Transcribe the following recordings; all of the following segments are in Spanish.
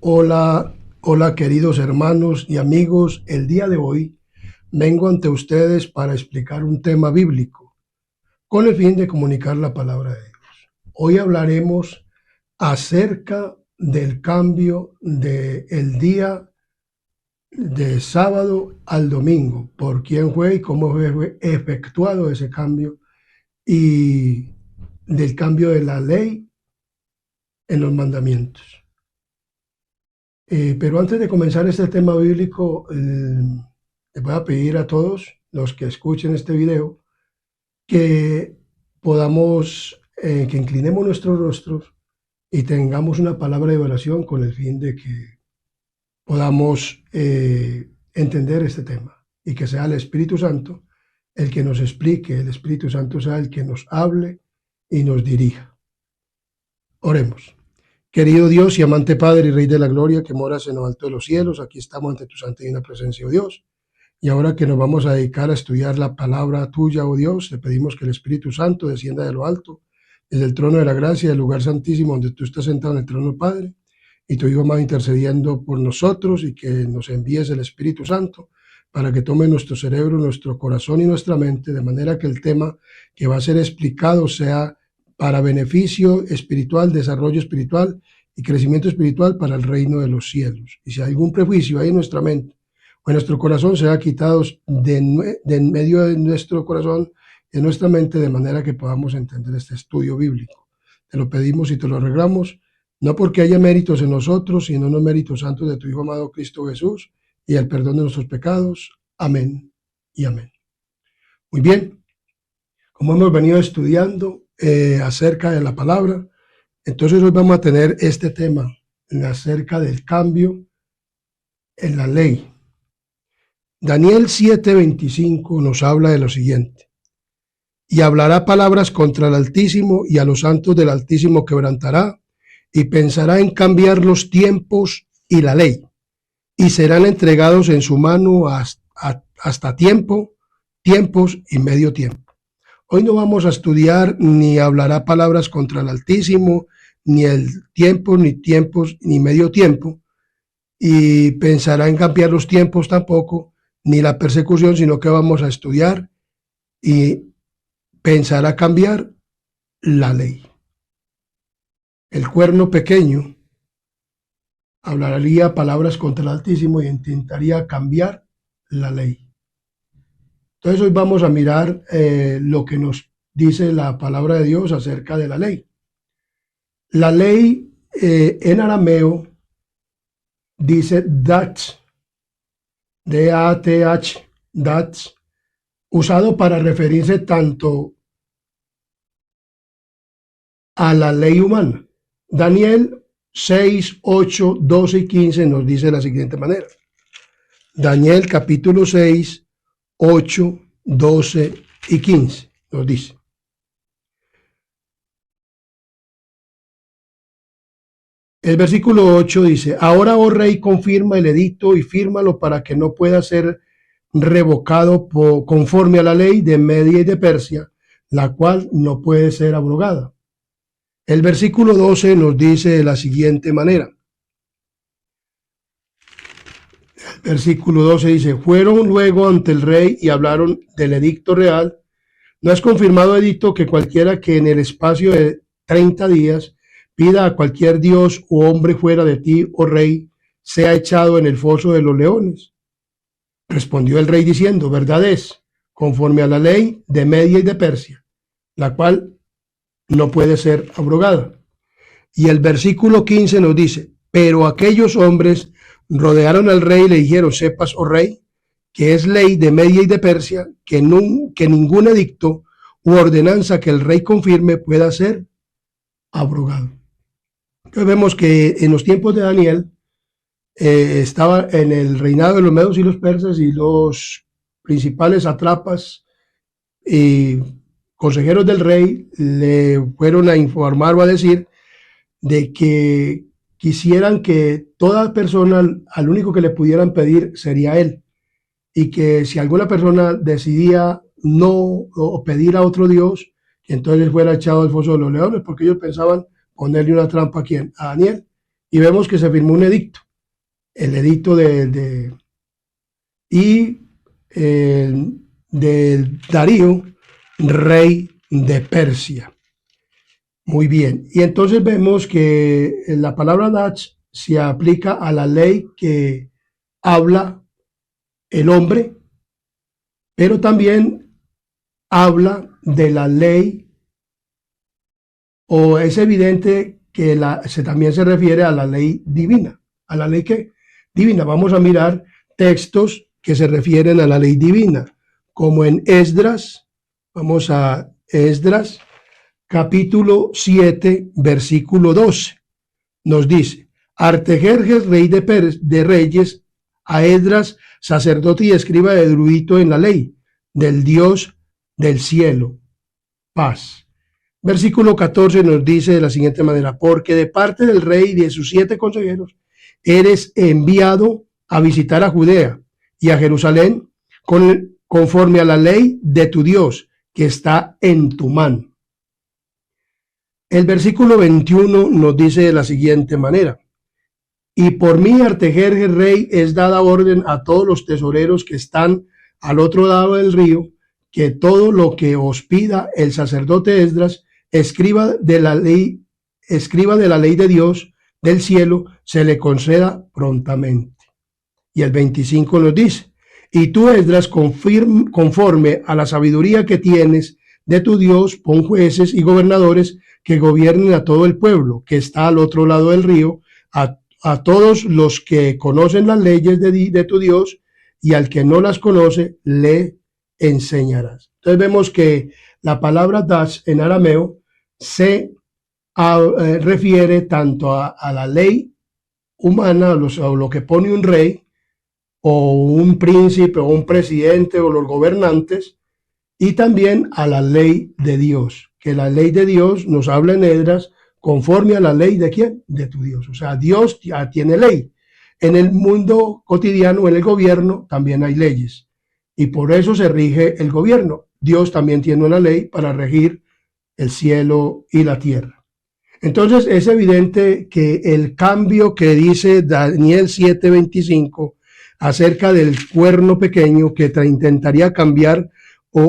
Hola, hola queridos hermanos y amigos. El día de hoy vengo ante ustedes para explicar un tema bíblico con el fin de comunicar la palabra de Dios. Hoy hablaremos acerca del cambio del día de sábado al domingo, por quién fue y cómo fue efectuado ese cambio y del cambio de la ley en los mandamientos. Pero antes de comenzar este tema bíblico, les voy a pedir a todos los que escuchen este video que podamos, que inclinemos nuestros rostros y tengamos una palabra de oración con el fin de que podamos entender este tema y que sea el Espíritu Santo el que nos explique, el Espíritu Santo sea el que nos hable y nos dirija. Oremos. Querido Dios y amante Padre y Rey de la Gloria, que moras en lo alto de los cielos, aquí estamos ante tu santa y divina presencia, oh Dios. Y ahora que nos vamos a dedicar a estudiar la palabra tuya, oh Dios, te pedimos que el Espíritu Santo descienda de lo alto, desde el trono de la gracia, del lugar santísimo donde tú estás sentado en el trono, Padre, y tu Hijo amado intercediendo por nosotros, y que nos envíes el Espíritu Santo para que tome nuestro cerebro, nuestro corazón y nuestra mente, de manera que el tema que va a ser explicado sea para beneficio espiritual, desarrollo espiritual y crecimiento espiritual para el reino de los cielos. Y si hay algún prejuicio hay en nuestra mente o en nuestro corazón, sea quitado de en medio de nuestro corazón y de nuestra mente, de manera que podamos entender este estudio bíblico. Te lo pedimos y te lo arreglamos, no porque haya méritos en nosotros, sino en los méritos santos de tu Hijo amado Cristo Jesús y el perdón de nuestros pecados. Amén y amén. Muy bien, como hemos venido estudiando acerca de la palabra, entonces hoy vamos a tener este tema acerca del cambio en la ley. Daniel 7:25 nos habla de lo siguiente: y hablará palabras contra el Altísimo, y a los santos del Altísimo quebrantará, y pensará en cambiar los tiempos y la ley, y serán entregados en su mano hasta tiempos y medio tiempo. Hoy no vamos a estudiar ni hablará palabras contra el Altísimo, ni el tiempo, ni tiempos, ni medio tiempo, y pensará en cambiar los tiempos tampoco, ni la persecución, sino que vamos a estudiar y pensará cambiar la ley. El cuerno pequeño hablaría palabras contra el Altísimo y intentaría cambiar la ley. Entonces hoy vamos a mirar lo que nos dice la palabra de Dios acerca de la ley. La ley en arameo dice dat, D-A-T-H, dat, usado para referirse tanto a la ley humana. Daniel 6, 8, 12 y 15 nos dice de la siguiente manera. Daniel capítulo 6, 8, 12 y 15 nos dice: el versículo 8 dice: ahora, oh rey, confirma el edicto y fírmalo para que no pueda ser revocado conforme a la ley de Media y de Persia, la cual no puede ser abrogada. El versículo 12 nos dice de la siguiente manera. El versículo 12 dice: fueron luego ante el rey y hablaron del edicto real. No es confirmado edicto que cualquiera que en el espacio de 30 días pida a cualquier dios o hombre fuera de ti, oh rey, sea echado en el foso de los leones. Respondió el rey diciendo: verdad es, conforme a la ley de Media y de Persia, la cual no puede ser abrogada. Y el versículo 15 nos dice: pero aquellos hombres rodearon al rey y le dijeron: sepas, oh rey, que es ley de Media y de Persia, que ningún edicto u ordenanza que el rey confirme pueda ser abrogado. Entonces vemos que en los tiempos de Daniel estaba en el reinado de los medos y los persas, y los principales sátrapas y consejeros del rey le fueron a informar o a decir de que quisieran que toda persona, al único que le pudieran pedir sería él, y que si alguna persona decidía no o pedir a otro dios, entonces fuera echado al foso de los leones, porque ellos pensaban ponerle una trampa a ¿quién? A Daniel, y vemos que se firmó un edicto, el edicto de Darío, rey de Persia. Muy bien, y entonces vemos que la palabra Dach se aplica a la ley que habla el hombre, pero también habla de la ley, o es evidente que también se refiere a la ley divina. ¿A la ley qué? Divina. Vamos a mirar textos que se refieren a la ley divina, como en Esdras. Vamos a Esdras, capítulo 7, versículo 12. Nos dice: Artajerjes, rey de reyes, a Esdras, sacerdote y escriba erudito en la ley, del Dios del cielo, paz. Versículo 14 nos dice de la siguiente manera: porque de parte del rey y de sus 7 consejeros eres enviado a visitar a Judea y a Jerusalén conforme a la ley de tu Dios que está en tu mano. El versículo 21 nos dice de la siguiente manera: y por mí, Artajerjes, rey, es dada orden a todos los tesoreros que están al otro lado del río, que todo lo que os pida el sacerdote Esdras, escriba de la ley de Dios del cielo, se le conceda prontamente. Y el 25 nos dice: y tú, Esdras, conforme a la sabiduría que tienes de tu Dios, pon jueces y gobernadores que gobiernen a todo el pueblo que está al otro lado del río, a todos los que conocen las leyes de tu Dios, y al que no las conoce, le enseñarás. Entonces vemos que la palabra das en arameo se refiere tanto a la ley humana, o lo que pone un rey, o un príncipe, o un presidente, o los gobernantes, y también a la ley de Dios, que la ley de Dios nos habla en Esdras conforme a la ley de ¿quién? De tu Dios. O sea, Dios ya tiene ley. En el mundo cotidiano, en el gobierno, también hay leyes. Y por eso se rige el gobierno. Dios también tiene una ley para regir el cielo y la tierra. Entonces es evidente que el cambio que dice Daniel 7:25 acerca del cuerno pequeño que intentaría cambiar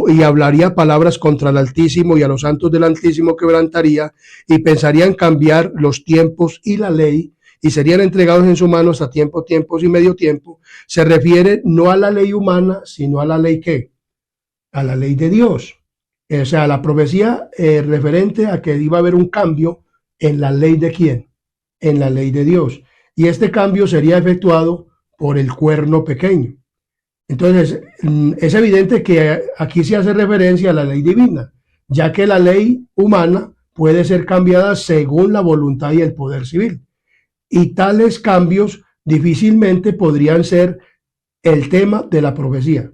y hablaría palabras contra el Altísimo y a los santos del Altísimo quebrantaría, y pensarían cambiar los tiempos y la ley, y serían entregados en su mano hasta tiempos y medio tiempo, se refiere no a la ley humana, sino a la ley ¿qué? A la ley de Dios. O sea, la profecía referente a que iba a haber un cambio en la ley de ¿quién? En la ley de Dios. Y este cambio sería efectuado por el cuerno pequeño. Entonces, es evidente que aquí se hace referencia a la ley divina, ya que la ley humana puede ser cambiada según la voluntad y el poder civil. Y tales cambios difícilmente podrían ser el tema de la profecía.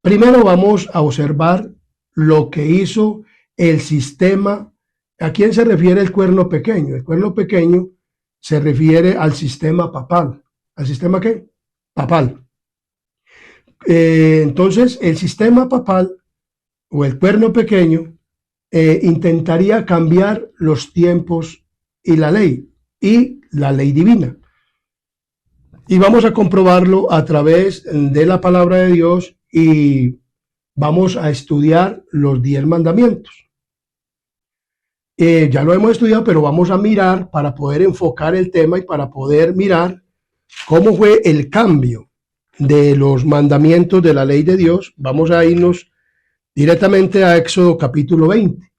Primero vamos a observar lo que hizo el sistema. ¿A quién se refiere el cuerno pequeño? El cuerno pequeño se refiere al sistema papal. ¿Al sistema qué? Papal. Entonces, el sistema papal o el cuerno pequeño intentaría cambiar los tiempos y la ley divina. Y vamos a comprobarlo a través de la palabra de Dios, y vamos a estudiar los 10 mandamientos. Ya lo hemos estudiado, pero vamos a mirar para poder enfocar el tema y para poder mirar cómo fue el cambio de los mandamientos de la ley de Dios. Vamos a irnos directamente a Éxodo capítulo 20.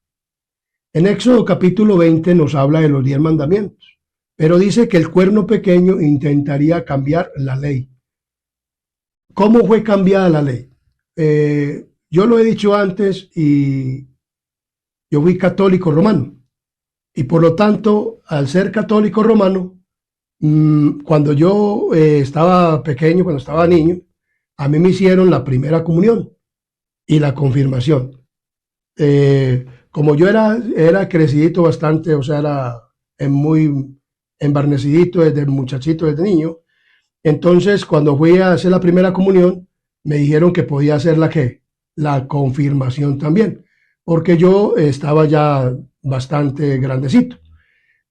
En Éxodo capítulo 20 nos habla de los 10 mandamientos, pero dice que el cuerno pequeño intentaría cambiar la ley. ¿Cómo fue cambiada la ley? Yo lo he dicho antes, y yo fui católico romano, y por lo tanto, al ser católico romano, cuando yo estaba pequeño, cuando estaba niño, a mí me hicieron la primera comunión y la confirmación. Como yo era crecidito bastante, o sea, era muy embarnecidito desde muchachito, desde niño. Entonces, cuando fui a hacer la primera comunión, me dijeron que podía hacer la confirmación también, porque yo estaba ya bastante grandecito.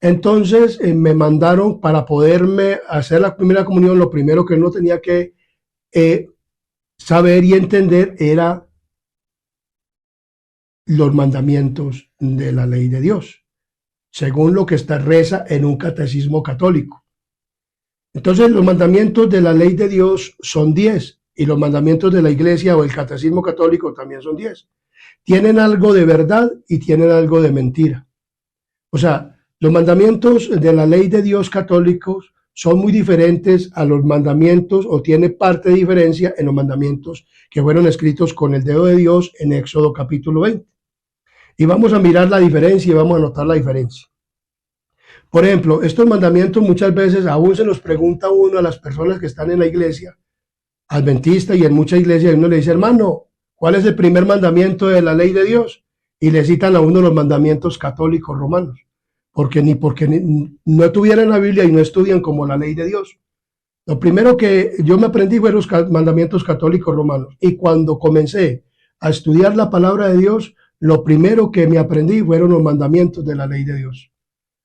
Entonces me mandaron para poderme hacer la primera comunión. Lo primero que uno tenía que saber y entender era los mandamientos de la ley de Dios, según lo que está reza en un catecismo católico. Entonces los mandamientos de la ley de Dios son 10 y los mandamientos de la iglesia o el catecismo católico también son 10. Tienen algo de verdad y tienen algo de mentira. O sea, los mandamientos de la ley de Dios católicos son muy diferentes a los mandamientos o tiene parte de diferencia en los mandamientos que fueron escritos con el dedo de Dios en Éxodo capítulo 20. Y vamos a mirar la diferencia y vamos a notar la diferencia. Por ejemplo, estos mandamientos muchas veces aún se los pregunta uno a las personas que están en la iglesia adventista y en muchas iglesias, y uno le dice, hermano, ¿cuál es el primer mandamiento de la ley de Dios? Y le citan a uno los mandamientos católicos romanos, porque no tuvieran la Biblia y no estudian como la ley de Dios. Lo primero que yo me aprendí fueron los mandamientos católicos romanos, y cuando comencé a estudiar la palabra de Dios, lo primero que me aprendí fueron los mandamientos de la ley de Dios.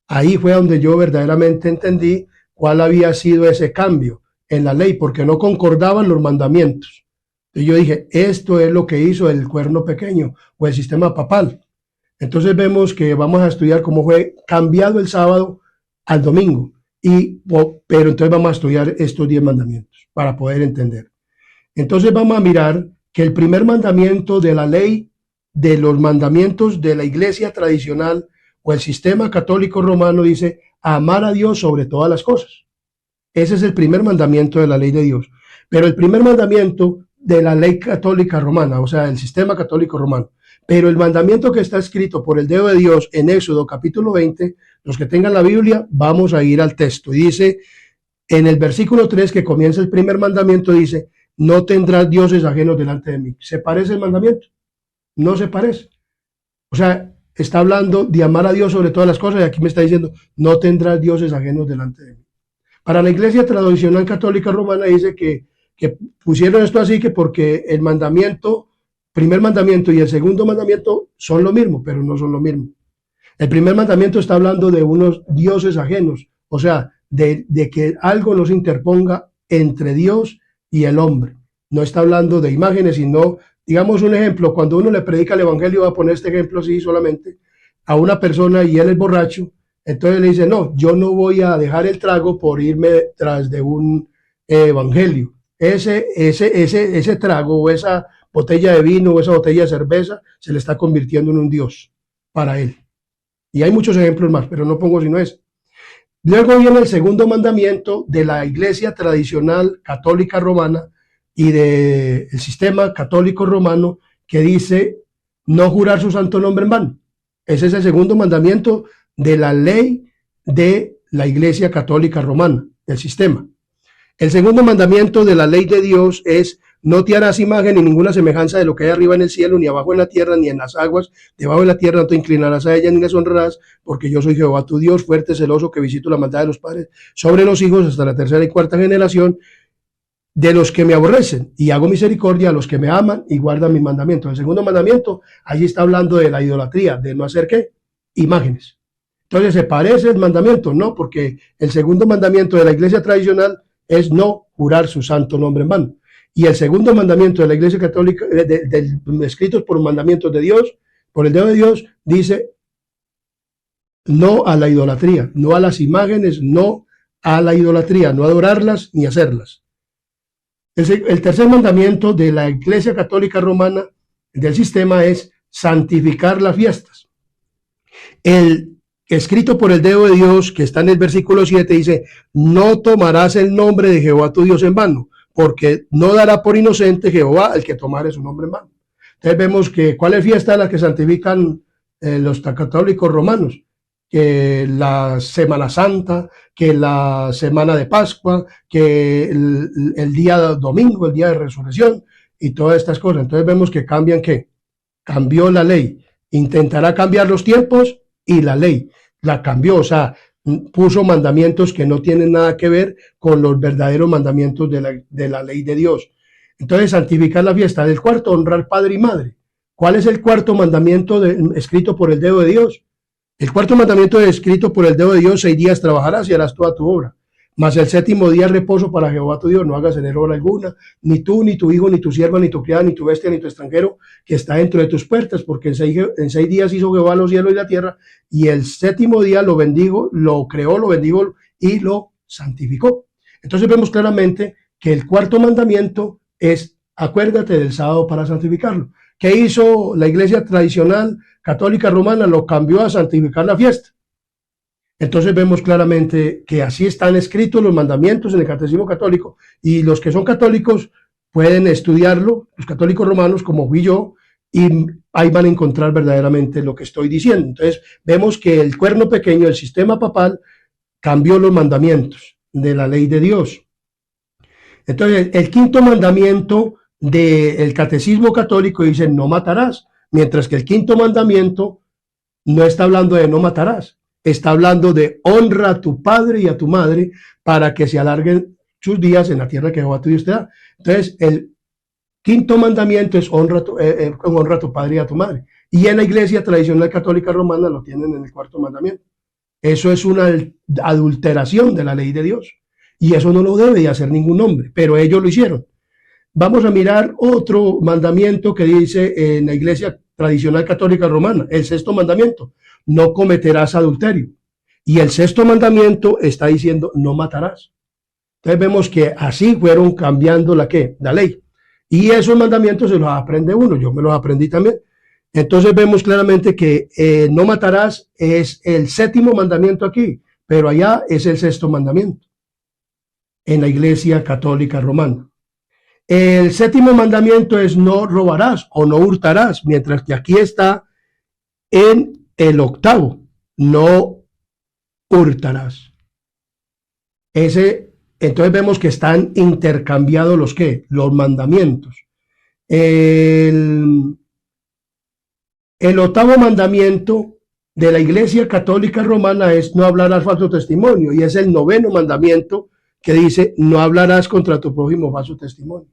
Ahí fue donde yo verdaderamente entendí cuál había sido ese cambio en la ley, porque no concordaban los mandamientos. Y yo dije, esto es lo que hizo el cuerno pequeño o el sistema papal. Entonces vemos que vamos a estudiar cómo fue cambiado el sábado al domingo. Pero entonces vamos a estudiar estos 10 mandamientos para poder entender. Entonces vamos a mirar que el primer mandamiento de la ley, de los mandamientos de la iglesia tradicional o el sistema católico romano dice, amar a Dios sobre todas las cosas. Ese es el primer mandamiento de la ley de Dios. Pero el primer mandamiento de la ley católica romana, o sea, el sistema católico romano. Pero el mandamiento que está escrito por el dedo de Dios en Éxodo capítulo 20, los que tengan la Biblia, vamos a ir al texto. Y dice, en el versículo 3 que comienza el primer mandamiento, dice, no tendrás dioses ajenos delante de mí. ¿Se parece el mandamiento? No se parece. O sea, está hablando de amar a Dios sobre todas las cosas y aquí me está diciendo, no tendrás dioses ajenos delante de mí. Para la iglesia tradicional católica romana dice que pusieron esto así que porque el mandamiento, primer mandamiento y el segundo mandamiento son lo mismo, pero no son lo mismo. El primer mandamiento está hablando de unos dioses ajenos, o sea, de que algo nos interponga entre Dios y el hombre. No está hablando de imágenes, sino, digamos un ejemplo, cuando uno le predica el evangelio, va a poner este ejemplo así solamente, a una persona y él es borracho, entonces le dice, no, yo no voy a dejar el trago por irme tras de un evangelio. Ese trago o esa botella de vino o esa botella de cerveza se le está convirtiendo en un Dios para él. Y hay muchos ejemplos más, pero no pongo sino ese. Luego viene el segundo mandamiento de la iglesia tradicional católica romana y del sistema católico romano que dice no jurar su santo nombre en vano. Ese es el segundo mandamiento de la ley de la iglesia católica romana, el sistema. El segundo mandamiento de la ley de Dios es no te harás imagen ni ninguna semejanza de lo que hay arriba en el cielo, ni abajo en la tierra, ni en las aguas, debajo de la tierra, no te inclinarás a ella ni les honrarás, porque yo soy Jehová tu Dios, fuerte, celoso, que visito la maldad de los padres sobre los hijos hasta la tercera y cuarta generación de los que me aborrecen, y hago misericordia a los que me aman y guardan mis mandamientos. El segundo mandamiento, allí está hablando de la idolatría, de no hacer ¿qué? Imágenes. Entonces, ¿se parece el mandamiento? No, porque el segundo mandamiento de la iglesia tradicional es no jurar su santo nombre en vano. Y el segundo mandamiento de la iglesia católica, escritos por mandamientos de Dios, por el dedo de Dios, dice no a la idolatría, no a las imágenes, no a la idolatría, no adorarlas ni hacerlas. El tercer mandamiento de la iglesia católica romana, del sistema, es santificar las fiestas. El escrito por el dedo de Dios, que está en el versículo 7, dice, no tomarás el nombre de Jehová tu Dios en vano, porque no dará por inocente Jehová el que tomare su nombre en vano. Entonces vemos que, ¿cuál es fiesta la que santifican los católicos romanos? Que la Semana Santa, que la Semana de Pascua, que el día domingo, el día de resurrección y todas estas cosas. Entonces vemos que cambian, ¿qué? Cambió la ley. Intentará cambiar los tiempos y la ley la cambió, o sea, puso mandamientos que no tienen nada que ver con los verdaderos mandamientos de la ley de Dios. Entonces, santificar la fiesta. Del cuarto, honrar padre y madre. ¿Cuál es el cuarto mandamiento escrito por el dedo de Dios? El cuarto mandamiento es escrito por el dedo de Dios: 6 días trabajarás y harás toda tu obra. Mas el séptimo día reposo para Jehová tu Dios. No hagas en él obra alguna, ni tú, ni tu hijo, ni tu sierva, ni tu criada, ni tu bestia, ni tu extranjero que está dentro de tus puertas, porque en 6 días hizo Jehová los cielos y la tierra, y el séptimo día lo bendigo, lo creó, lo bendigo y lo santificó. Entonces vemos claramente que el cuarto mandamiento es: acuérdate del sábado para santificarlo. ¿Qué hizo la iglesia tradicional católica romana? Lo cambió a santificar la fiesta. Entonces vemos claramente que así están escritos los mandamientos en el Catecismo Católico, y los que son católicos pueden estudiarlo, los católicos romanos como fui yo, y ahí van a encontrar verdaderamente lo que estoy diciendo. Entonces vemos que el cuerno pequeño, el sistema papal, cambió los mandamientos de la ley de Dios. Entonces el quinto mandamiento del Catecismo Católico dice: no matarás, mientras que el quinto mandamiento no está hablando de no matarás, está hablando de honra a tu padre y a tu madre para que se alarguen sus días en la tierra que Jehová tu Dios te da. Entonces, el quinto mandamiento es honra a tu padre y a tu madre. Y en la iglesia tradicional católica romana lo tienen en el cuarto mandamiento. Eso es una adulteración de la ley de Dios. Y eso no lo debe de hacer ningún hombre, pero ellos lo hicieron. Vamos a mirar otro mandamiento que dice en la iglesia tradicional católica romana, el sexto mandamiento: no cometerás adulterio. Y el sexto mandamiento está diciendo: no matarás. Entonces vemos que así fueron cambiando la ley. Y esos mandamientos se los aprende uno, yo me los aprendí también. Entonces vemos claramente que no matarás es el séptimo mandamiento aquí, pero allá es el sexto mandamiento en la iglesia católica romana. El séptimo mandamiento es: no robarás o no hurtarás, mientras que aquí está en el octavo: no hurtarás. Entonces vemos que están intercambiados los mandamientos. El octavo mandamiento de la iglesia católica romana es: no hablarás falso testimonio, y es el noveno mandamiento que dice: no hablarás contra tu prójimo falso testimonio.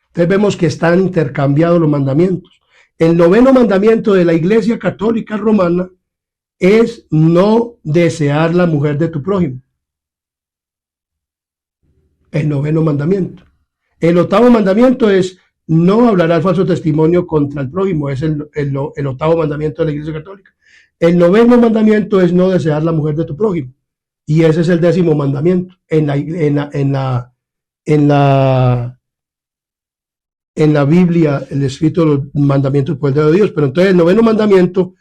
Entonces vemos que están intercambiados los mandamientos. El noveno mandamiento de la iglesia católica romana es: no desear la mujer de tu prójimo. El noveno mandamiento. El octavo mandamiento es: no hablarás falso testimonio contra el prójimo. Es el octavo mandamiento de la iglesia católica. El noveno mandamiento es: no desear la mujer de tu prójimo. Y ese es el décimo mandamiento en la Biblia, el escrito de los mandamientos por el dedo de Dios. Pero entonces el noveno mandamiento: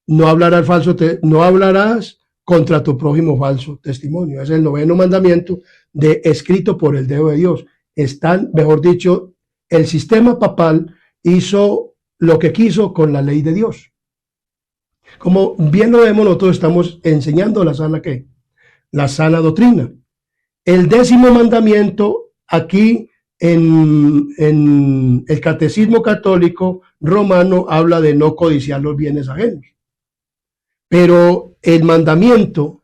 no hablarás contra tu prójimo falso testimonio. Es el noveno mandamiento escrito por el dedo de Dios. Mejor dicho, el sistema papal hizo lo que quiso con la ley de Dios. Como bien lo vemos, nosotros estamos enseñando la sana doctrina. El décimo mandamiento aquí en el Catecismo Católico Romano habla de no codiciar los bienes ajenos. Pero el mandamiento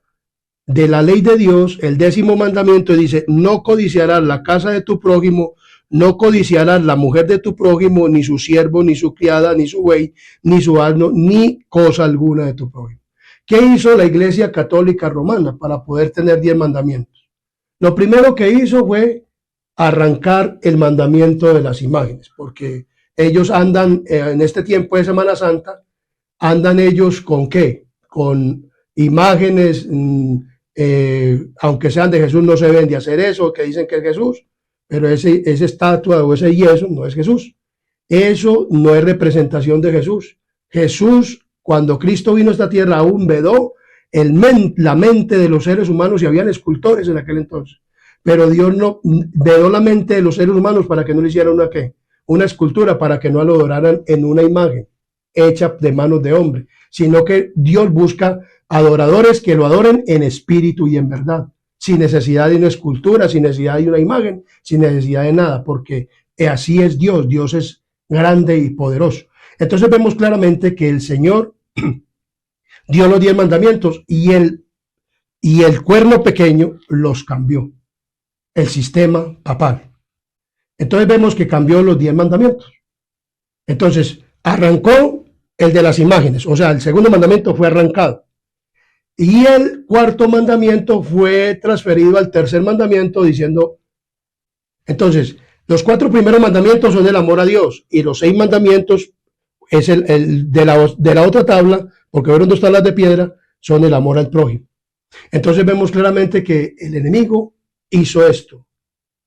de la ley de Dios, el décimo mandamiento, dice: no codiciarás la casa de tu prójimo, no codiciarás la mujer de tu prójimo, ni su siervo, ni su criada, ni su buey, ni su asno, ni cosa alguna de tu prójimo. ¿Qué hizo la iglesia católica romana para poder tener 10 mandamientos? Lo primero que hizo fue arrancar el mandamiento de las imágenes, porque ellos andan en este tiempo de Semana Santa, andan ellos ¿con qué? Con imágenes, aunque sean de Jesús, no se ven de hacer eso, que dicen que es Jesús, pero esa estatua o ese yeso no es Jesús. Eso no es representación de Jesús. Jesús, cuando Cristo vino a esta tierra, aún vedó la mente de los seres humanos, y habían escultores en aquel entonces. Pero Dios no vedó la mente de los seres humanos para que no le hicieran una escultura, para que no lo adoraran en una imagen hecha de manos de hombre, sino que Dios busca adoradores que lo adoren en espíritu y en verdad, sin necesidad de una escultura, sin necesidad de una imagen, sin necesidad de nada, porque así es Dios. Dios es grande y poderoso. Entonces vemos claramente que el Señor dio los 10 mandamientos y el cuerno pequeño los cambió, el sistema papal. Entonces vemos que cambió los 10 mandamientos. Entonces arrancó el de las imágenes, o sea, el segundo mandamiento fue arrancado. Y el cuarto mandamiento fue transferido al tercer mandamiento diciendo, entonces, los 4 primeros mandamientos son el amor a Dios y los 6 mandamientos es el de la otra tabla, porque fueron 2 tablas de piedra, son el amor al prójimo. Entonces vemos claramente que el enemigo hizo esto,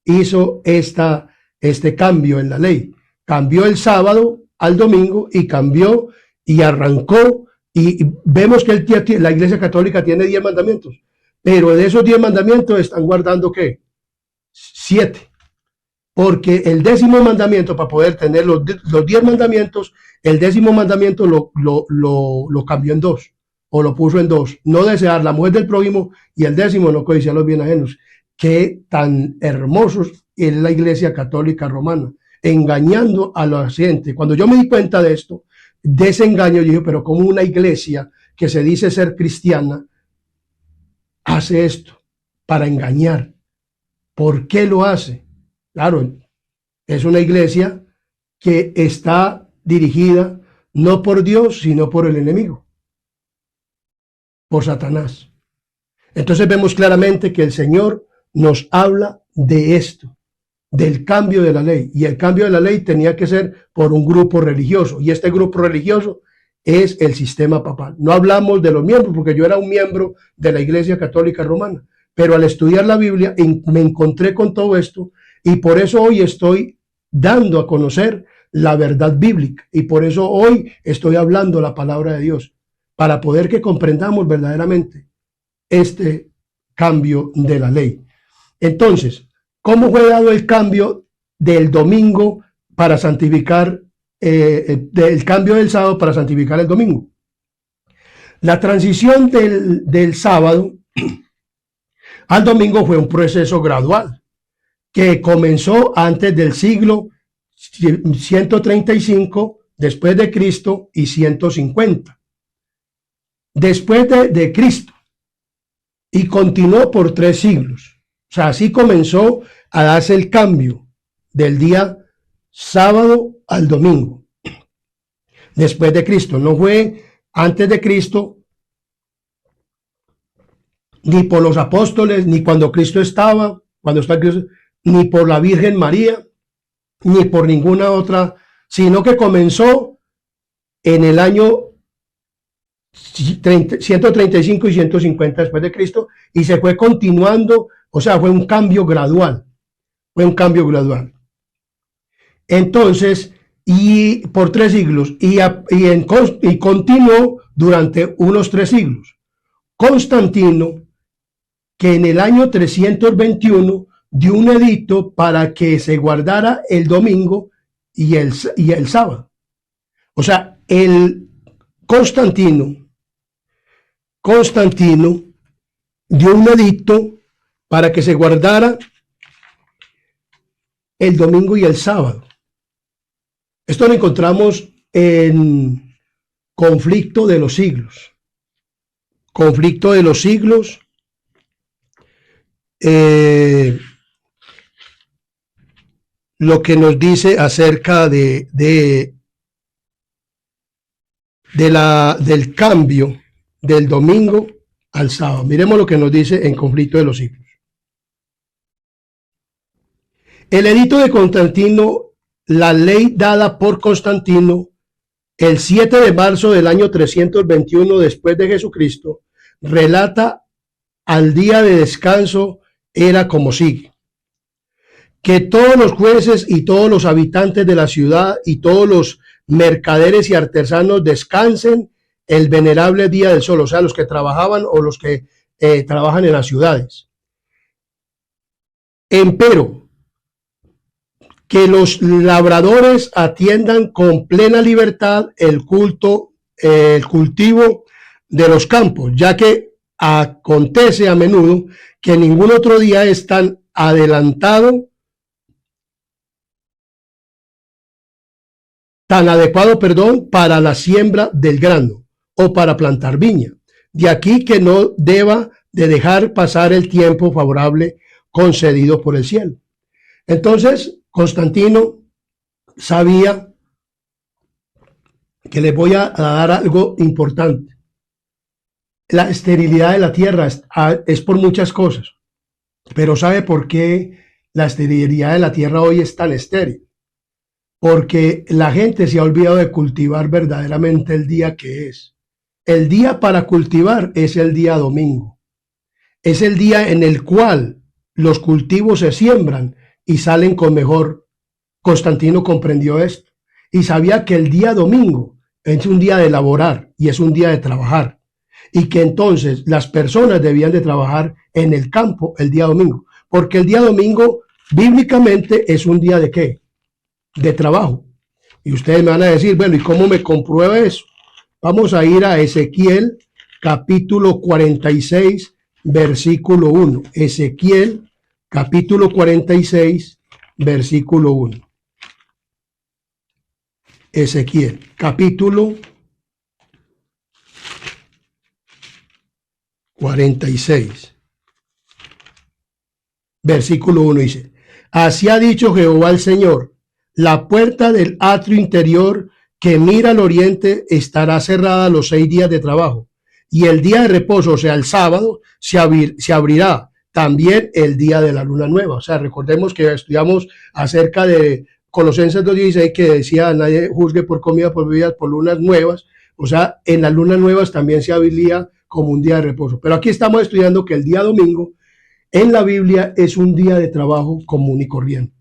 hizo este cambio en la ley. Cambió el sábado al domingo y cambió y arrancó. Y vemos que la Iglesia Católica tiene 10 mandamientos, pero de esos 10 mandamientos están guardando ¿qué? 7. Porque el 10º mandamiento, para poder tener los 10 mandamientos, el 10º mandamiento lo cambió en 2, o lo puso en 2. No desear la mujer del prójimo, y el 10º no codiciar los bienes ajenos. Qué tan hermosos es la Iglesia Católica Romana, engañando a la gente. Cuando yo me di cuenta de esto, de ese engaño, yo dije, pero ¿cómo una iglesia que se dice ser cristiana hace esto para engañar? ¿Por qué lo hace? Claro, es una iglesia que está dirigida no por Dios, sino por el enemigo, por Satanás. Entonces vemos claramente que el Señor nos habla de esto, del cambio de la ley. Y el cambio de la ley tenía que ser por un grupo religioso. Y este grupo religioso es el sistema papal. No hablamos de los miembros, porque yo era un miembro de la Iglesia Católica Romana. Pero al estudiar la Biblia me encontré con todo esto, y por eso hoy estoy dando a conocer la verdad bíblica. Y por eso hoy estoy hablando la palabra de Dios, para poder que comprendamos verdaderamente este cambio de la ley. Entonces, ¿cómo fue dado el cambio del domingo para santificar, del cambio del sábado para santificar el domingo? La transición del sábado al domingo fue un proceso gradual que comenzó antes del siglo 135 después de Cristo y 150 después de Cristo, y continuó por 3 siglos. O sea, así comenzó a darse el cambio del día sábado al domingo, después de Cristo. No fue antes de Cristo, ni por los apóstoles, ni cuando Cristo estaba, cuando está Cristo, ni por la Virgen María, ni por ninguna otra, sino que comenzó en el año 135 y 150 después de Cristo, y se fue continuando. O sea, fue un cambio gradual, Entonces, y por 3 siglos, y continuó durante unos 3 siglos. Constantino, que en el año 321 dio un edicto para que se guardara el domingo y el sábado. O sea, Constantino dio un edicto para que se guardara el domingo y el sábado. Esto lo encontramos en Conflicto de los Siglos. Conflicto de los Siglos. Lo que nos dice acerca del cambio del domingo al sábado. Miremos lo que nos dice en Conflicto de los Siglos. El edicto de Constantino, la ley dada por Constantino el 7 de marzo del año 321 después de Jesucristo, relata al día de descanso era como sigue: que todos los jueces y todos los habitantes de la ciudad y todos los mercaderes y artesanos descansen el venerable día del sol, o sea, los que trabajaban o los que trabajan en las ciudades. Empero, que los labradores atiendan con plena libertad el cultivo de los campos, ya que acontece a menudo que ningún otro día es tan adecuado, para la siembra del grano o para plantar viña. De aquí que no deba de dejar pasar el tiempo favorable concedido por el cielo. Entonces, Constantino sabía que les voy a dar algo importante. La esterilidad de la tierra es por muchas cosas, pero ¿sabe por qué la esterilidad de la tierra hoy es tan estéril? Porque la gente se ha olvidado de cultivar verdaderamente el día que es. El día para cultivar es el día domingo. Es el día en el cual los cultivos se siembran y salen con mejor. Constantino comprendió esto y sabía que el día domingo es un día de laborar y es un día de trabajar, y que entonces las personas debían de trabajar en el campo el día domingo, porque el día domingo bíblicamente es un día de ¿qué? De trabajo. Y ustedes me van a decir, bueno, ¿y cómo me comprueba eso? Vamos a ir a Ezequiel capítulo 46, versículo 1. Ezequiel capítulo 46, versículo 1. Ezequiel capítulo 46, versículo 1 dice: así ha dicho Jehová el Señor, la puerta del atrio interior que mira al oriente estará cerrada los 6 días de trabajo, y el día de reposo, o sea, el sábado, se abrirá también el día de la luna nueva. O sea, recordemos que estudiamos acerca de Colosenses 2:16, que decía, nadie juzgue por comida, por bebidas, por lunas nuevas. O sea, en las lunas nuevas también se abría como un día de reposo. Pero aquí estamos estudiando que el día domingo en la Biblia es un día de trabajo común y corriente.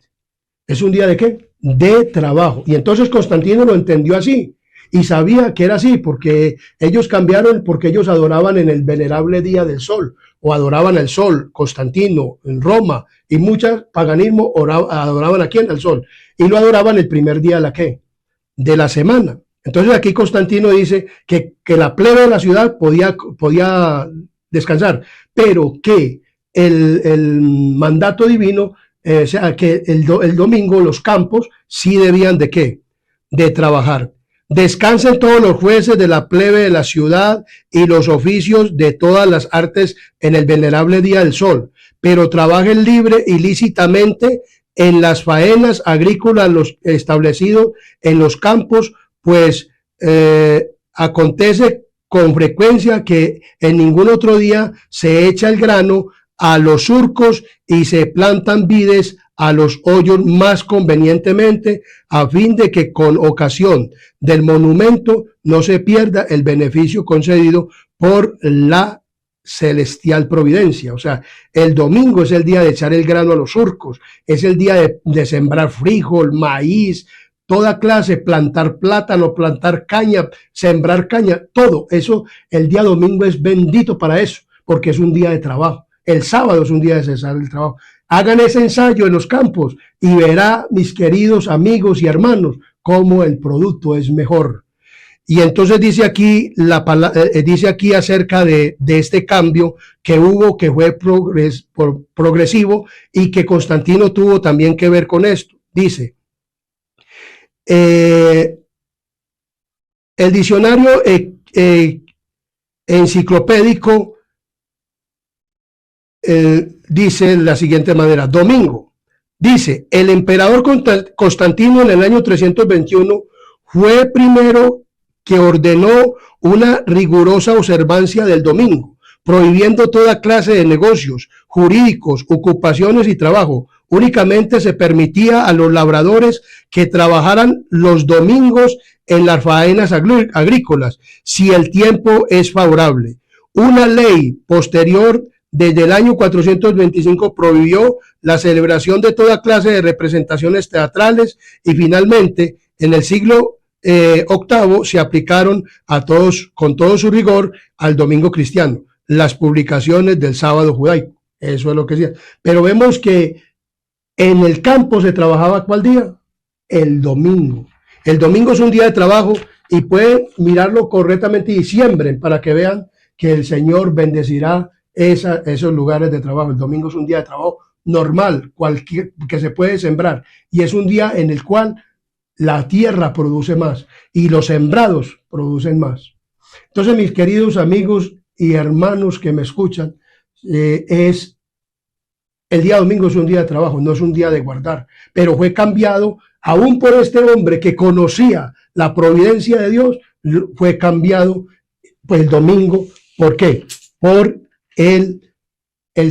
¿Es un día de qué? De trabajo. Y entonces Constantino lo entendió así y sabía que era así, porque ellos cambiaron, porque ellos adoraban en el venerable día del sol, o adoraban al sol. Constantino en Roma y muchos paganismos adoraban aquí en el sol, y lo adoraban el primer día de la ¿qué? De la semana. Entonces aquí Constantino dice que la plebe de la ciudad podía descansar, pero que el mandato divino, o sea, que el domingo los campos sí debían de ¿qué? De trabajar. Descansen todos los jueces de la plebe de la ciudad y los oficios de todas las artes en el venerable día del sol, pero trabajen libre y lícitamente en las faenas agrícolas los establecidos en los campos, pues acontece con frecuencia que en ningún otro día se echa el grano a los surcos y se plantan vides a los hoyos más convenientemente, a fin de que con ocasión del monumento no se pierda el beneficio concedido por la celestial providencia. O sea, el domingo es el día de echar el grano a los surcos, es el día de sembrar frijol, maíz, toda clase, plantar plátano, plantar caña, sembrar caña, todo eso. El día domingo es bendito para eso, porque es un día de trabajo. El sábado es un día de cesar el trabajo. Hagan ese ensayo en los campos y verá, mis queridos amigos y hermanos, cómo el producto es mejor. Y entonces dice aquí, dice aquí acerca de este cambio que hubo, que fue progresivo, y que Constantino tuvo también que ver con esto. Dice, el diccionario enciclopédico dice de la siguiente manera: domingo. Dice, el emperador Constantino en el año 321 fue primero que ordenó una rigurosa observancia del domingo, prohibiendo toda clase de negocios, jurídicos, ocupaciones y trabajo. Únicamente se permitía a los labradores que trabajaran los domingos en las faenas agrícolas, si el tiempo es favorable. Una ley posterior desde el año 425 prohibió la celebración de toda clase de representaciones teatrales, y finalmente en el siglo VIII se aplicaron a todos, con todo su rigor, al domingo cristiano, las publicaciones del sábado judaico. Eso es lo que decía. Pero vemos que en el campo se trabajaba ¿cuál día? El domingo. El domingo es un día de trabajo, y pueden mirarlo correctamente y siembren para que vean que el Señor bendecirá esos lugares de trabajo. El domingo es un día de trabajo normal, que se puede sembrar, y es un día en el cual la tierra produce más y los sembrados producen más. Entonces, mis queridos amigos y hermanos que me escuchan, el día domingo es un día de trabajo, no es un día de guardar, pero fue cambiado aún por este hombre que conocía la providencia de Dios, fue cambiado pues el domingo. ¿Por qué? Por el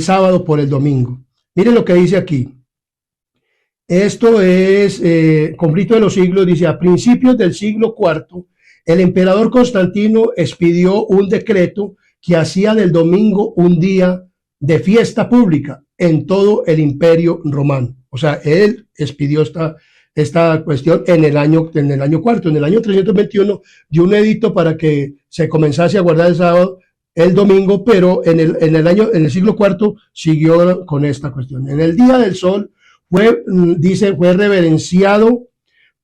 sábado por el domingo. Miren lo que dice aquí. Esto es conflicto de los siglos, dice, a principios del siglo IV, el emperador Constantino expidió un decreto que hacía del domingo un día de fiesta pública en todo el imperio romano. O sea, él expidió esta cuestión en el año cuarto. En el año 321 dio un edicto para que se comenzase a guardar el sábado, el domingo, pero en el siglo IV siguió con esta cuestión. En el día del sol fue reverenciado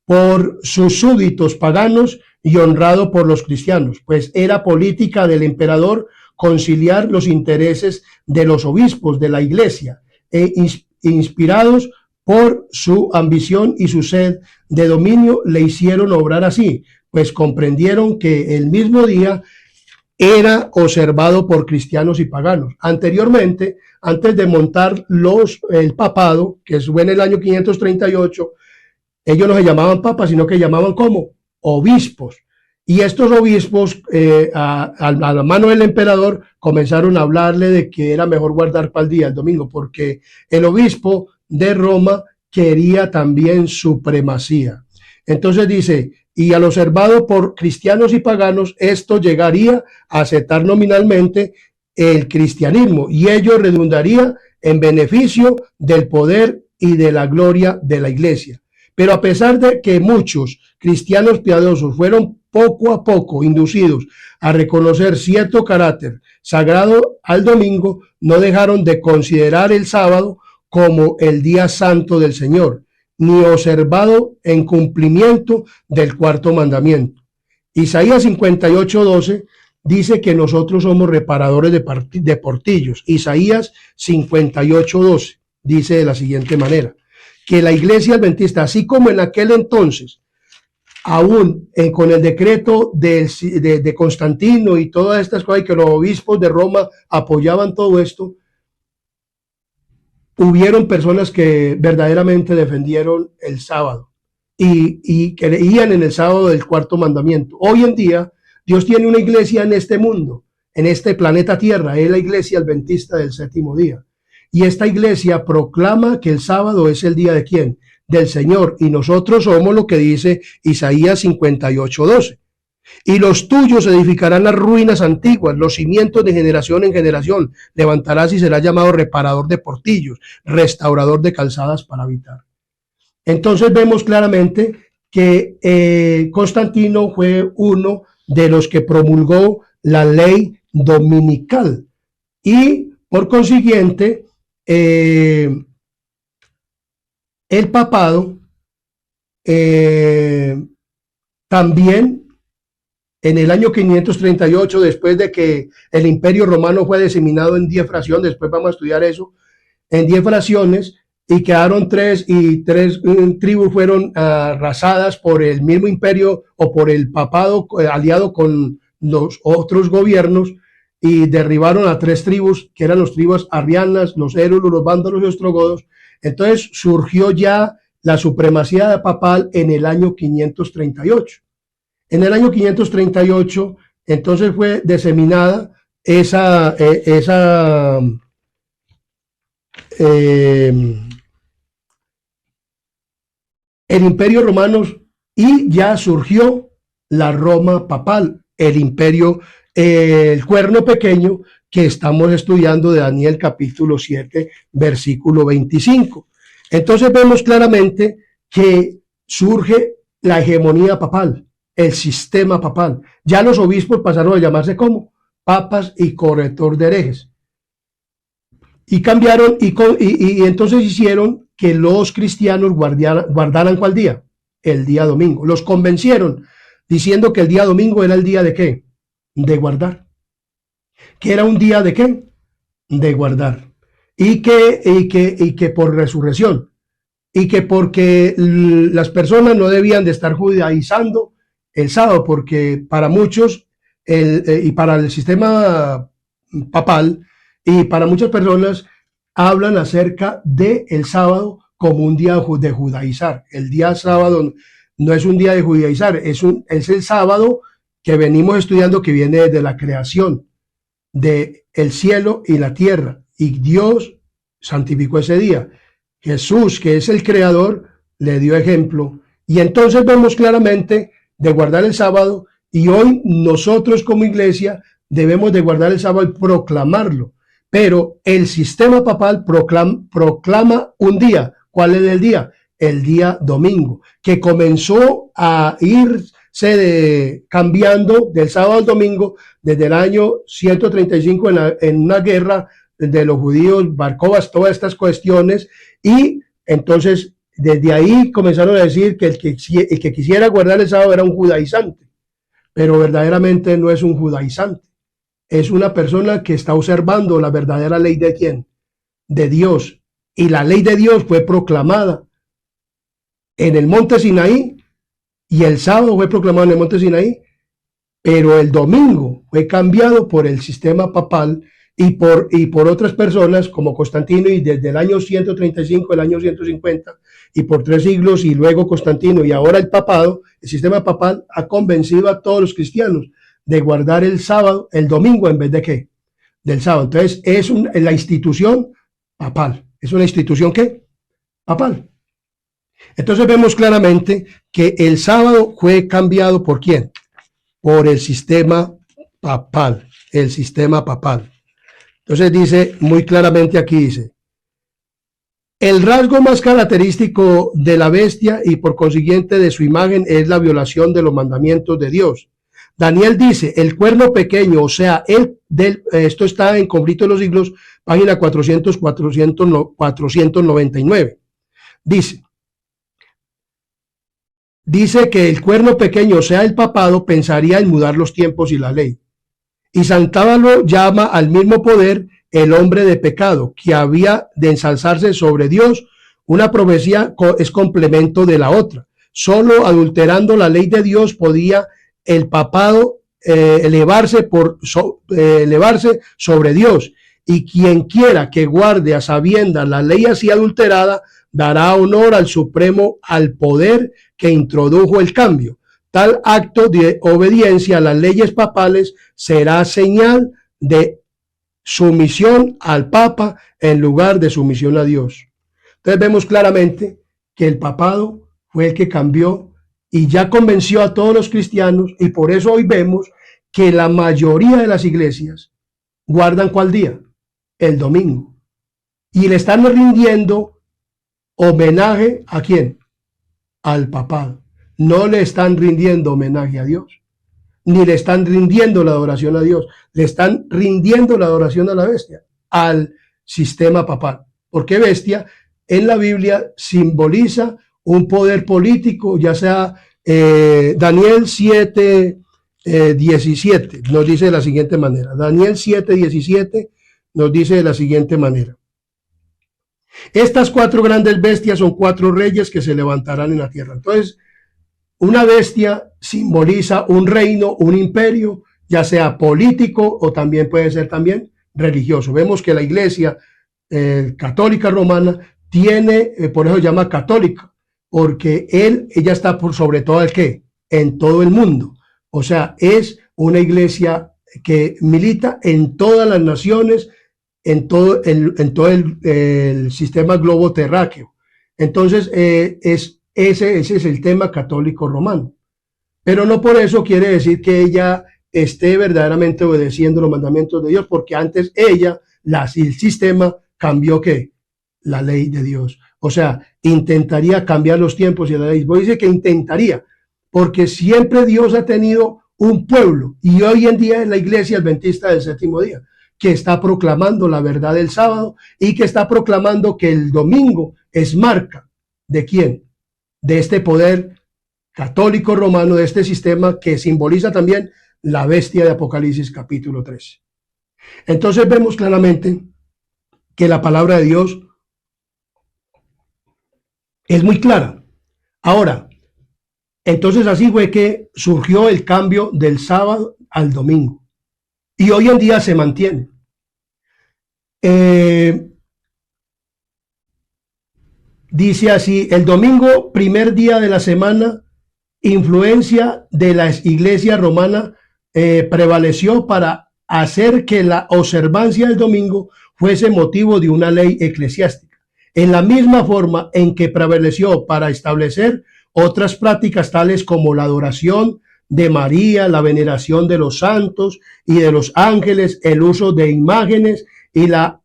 por sus súbditos paganos y honrado por los cristianos, pues era política del emperador conciliar los intereses de los obispos de la iglesia, inspirados por su ambición y su sed de dominio, le hicieron obrar así, pues comprendieron que el mismo día era observado por cristianos y paganos. Anteriormente, antes de montar el papado, que fue en el año 538, ellos no se llamaban papas, sino que llamaban como obispos. Y estos obispos, a la mano del emperador, comenzaron a hablarle de que era mejor guardar para el día, el domingo, porque el obispo de Roma quería también supremacía. Entonces dice, y al observado por cristianos y paganos, esto llegaría a aceptar nominalmente el cristianismo, y ello redundaría en beneficio del poder y de la gloria de la iglesia. Pero a pesar de que muchos cristianos piadosos fueron poco a poco inducidos a reconocer cierto carácter sagrado al domingo, no dejaron de considerar el sábado como el día santo del Señor, ni observado en cumplimiento del cuarto mandamiento. Isaías 58:12 dice que nosotros somos reparadores de portillos. Isaías 58:12 dice de la siguiente manera, que la iglesia adventista, así como en aquel entonces, aún con el decreto de Constantino y todas estas cosas, y que los obispos de Roma apoyaban todo esto, hubieron personas que verdaderamente defendieron el sábado y creían en el sábado del cuarto mandamiento. Hoy en día, Dios tiene una iglesia en este mundo, en este planeta Tierra, es la iglesia adventista del séptimo día. Y esta iglesia proclama que el sábado es el día de ¿quién? Del Señor. Y nosotros somos lo que dice Isaías 58:12. Y los tuyos edificarán las ruinas antiguas, los cimientos de generación en generación. Levantarás y serás llamado reparador de portillos, restaurador de calzadas para habitar. Entonces vemos claramente que Constantino fue uno de los que promulgó la ley dominical. Y por consiguiente, el papado también en el año 538, después de que el imperio romano fue diseminado en 10 fracciones, después vamos a estudiar eso, en 10 fracciones, y quedaron tres tribus fueron arrasadas por el mismo imperio o por el papado aliado con los otros gobiernos, y derribaron a 3 tribus, que eran los tribus arrianas, los érulos, los vándalos y los ostrogodos. Entonces surgió ya la supremacía papal en el año 538. En el año 538, entonces fue diseminada el imperio romano, y ya surgió la Roma papal, el imperio, el cuerno pequeño que estamos estudiando de Daniel capítulo 7, versículo 25. Entonces vemos claramente que surge la hegemonía papal, el sistema papal. Ya los obispos pasaron a llamarse como papas y corrector de herejes. Y cambiaron y entonces hicieron que los cristianos guardaran ¿cuál día? El día domingo. Los convencieron diciendo que el día domingo era el día de ¿qué? De guardar. ¿Que era un día de qué? De guardar. Y que por resurrección. Y que porque las personas no debían de estar judaizando el sábado, porque para muchos y para el sistema papal y para muchas personas hablan acerca del sábado como un día de judaizar. El día sábado no es un día de judaizar, es el sábado que venimos estudiando, que viene desde la creación del cielo y la tierra. Y Dios santificó ese día. Jesús, que es el creador, le dio ejemplo. Y entonces vemos claramente de guardar el sábado, y hoy nosotros como iglesia debemos de guardar el sábado y proclamarlo. Pero el sistema papal proclama un día. ¿Cuál es el día? El día domingo, que comenzó a irse cambiando del sábado al domingo desde el año 135 en una guerra de los judíos, Bar-Kobas, todas estas cuestiones, y entonces desde ahí comenzaron a decir que el que quisiera guardar el sábado era un judaizante, pero verdaderamente no es un judaizante, es una persona que está observando la verdadera ley de ¿quién? De Dios. Y la ley de Dios fue proclamada en el monte Sinaí, y el sábado fue proclamado en el monte Sinaí, pero el domingo fue cambiado por el sistema papal y por otras personas como Constantino, y desde el año 135, el año 150, y por 3 siglos, y luego Constantino, y ahora el papado, el sistema papal ha convencido a todos los cristianos de guardar el sábado, el domingo, en vez de ¿qué? Del sábado. Entonces es la institución papal. ¿Es una institución qué? Papal. Entonces vemos claramente que el sábado fue cambiado ¿por quién? Por el sistema papal, el sistema papal. Entonces dice muy claramente aquí, dice, el rasgo más característico de la bestia y por consiguiente de su imagen es la violación de los mandamientos de Dios. Daniel dice, el cuerno pequeño, o sea, esto está en Conflicto de los Siglos, página 499. Dice que el cuerno pequeño, o sea, el papado, pensaría en mudar los tiempos y la ley. Y San Tábalo llama al mismo poder el hombre de pecado, que había de ensalzarse sobre Dios. Una profecía es complemento de la otra. Solo adulterando la ley de Dios podía el papado elevarse sobre Dios. Y quien quiera que guarde a sabiendas la ley así adulterada, dará honor al Supremo, al poder que introdujo el cambio. Tal acto de obediencia a las leyes papales será señal de sumisión al Papa en lugar de sumisión a Dios. Entonces vemos claramente que el papado fue el que cambió y ya convenció a todos los cristianos, y por eso hoy vemos que la mayoría de las iglesias guardan ¿cuál día? El domingo. Y le están rindiendo homenaje ¿a quién? Al papado. No le están rindiendo homenaje a Dios, ni le están rindiendo la adoración a Dios, le están rindiendo la adoración a la bestia, al sistema papal. Porque bestia en la Biblia simboliza un poder político, ya sea Daniel 7, 17, nos dice de la siguiente manera. Daniel 7, 17 nos dice de la siguiente manera. Estas 4 grandes bestias son 4 reyes que se levantarán en la tierra. Entonces, una bestia simboliza un reino, un imperio, ya sea político o también puede ser también religioso. Vemos que la iglesia católica romana tiene, por eso se llama católica, porque ella está por sobre todo el ¿qué? En todo el mundo. O sea, es una iglesia que milita en todas las naciones, en todo el sistema globo terráqueo. Entonces, ese es el tema católico romano. Pero no por eso quiere decir que ella esté verdaderamente obedeciendo los mandamientos de Dios, porque antes ella, el sistema, cambió ¿qué? La ley de Dios. O sea, intentaría cambiar los tiempos y la ley. Voy a decir que intentaría, porque siempre Dios ha tenido un pueblo, y hoy en día es la iglesia adventista del séptimo día, que está proclamando la verdad del sábado y que está proclamando que el domingo es marca ¿de quién? De este poder católico romano, de este sistema que simboliza también la bestia de Apocalipsis capítulo 13. Entonces vemos claramente que la palabra de Dios es muy clara. Ahora, entonces así fue que surgió el cambio del sábado al domingo. Y hoy en día se mantiene. Dice así, el domingo, primer día de la semana, influencia de la iglesia romana prevaleció para hacer que la observancia del domingo fuese motivo de una ley eclesiástica, en la misma forma en que prevaleció para establecer otras prácticas tales como la adoración de María, la veneración de los santos y de los ángeles, el uso de imágenes y las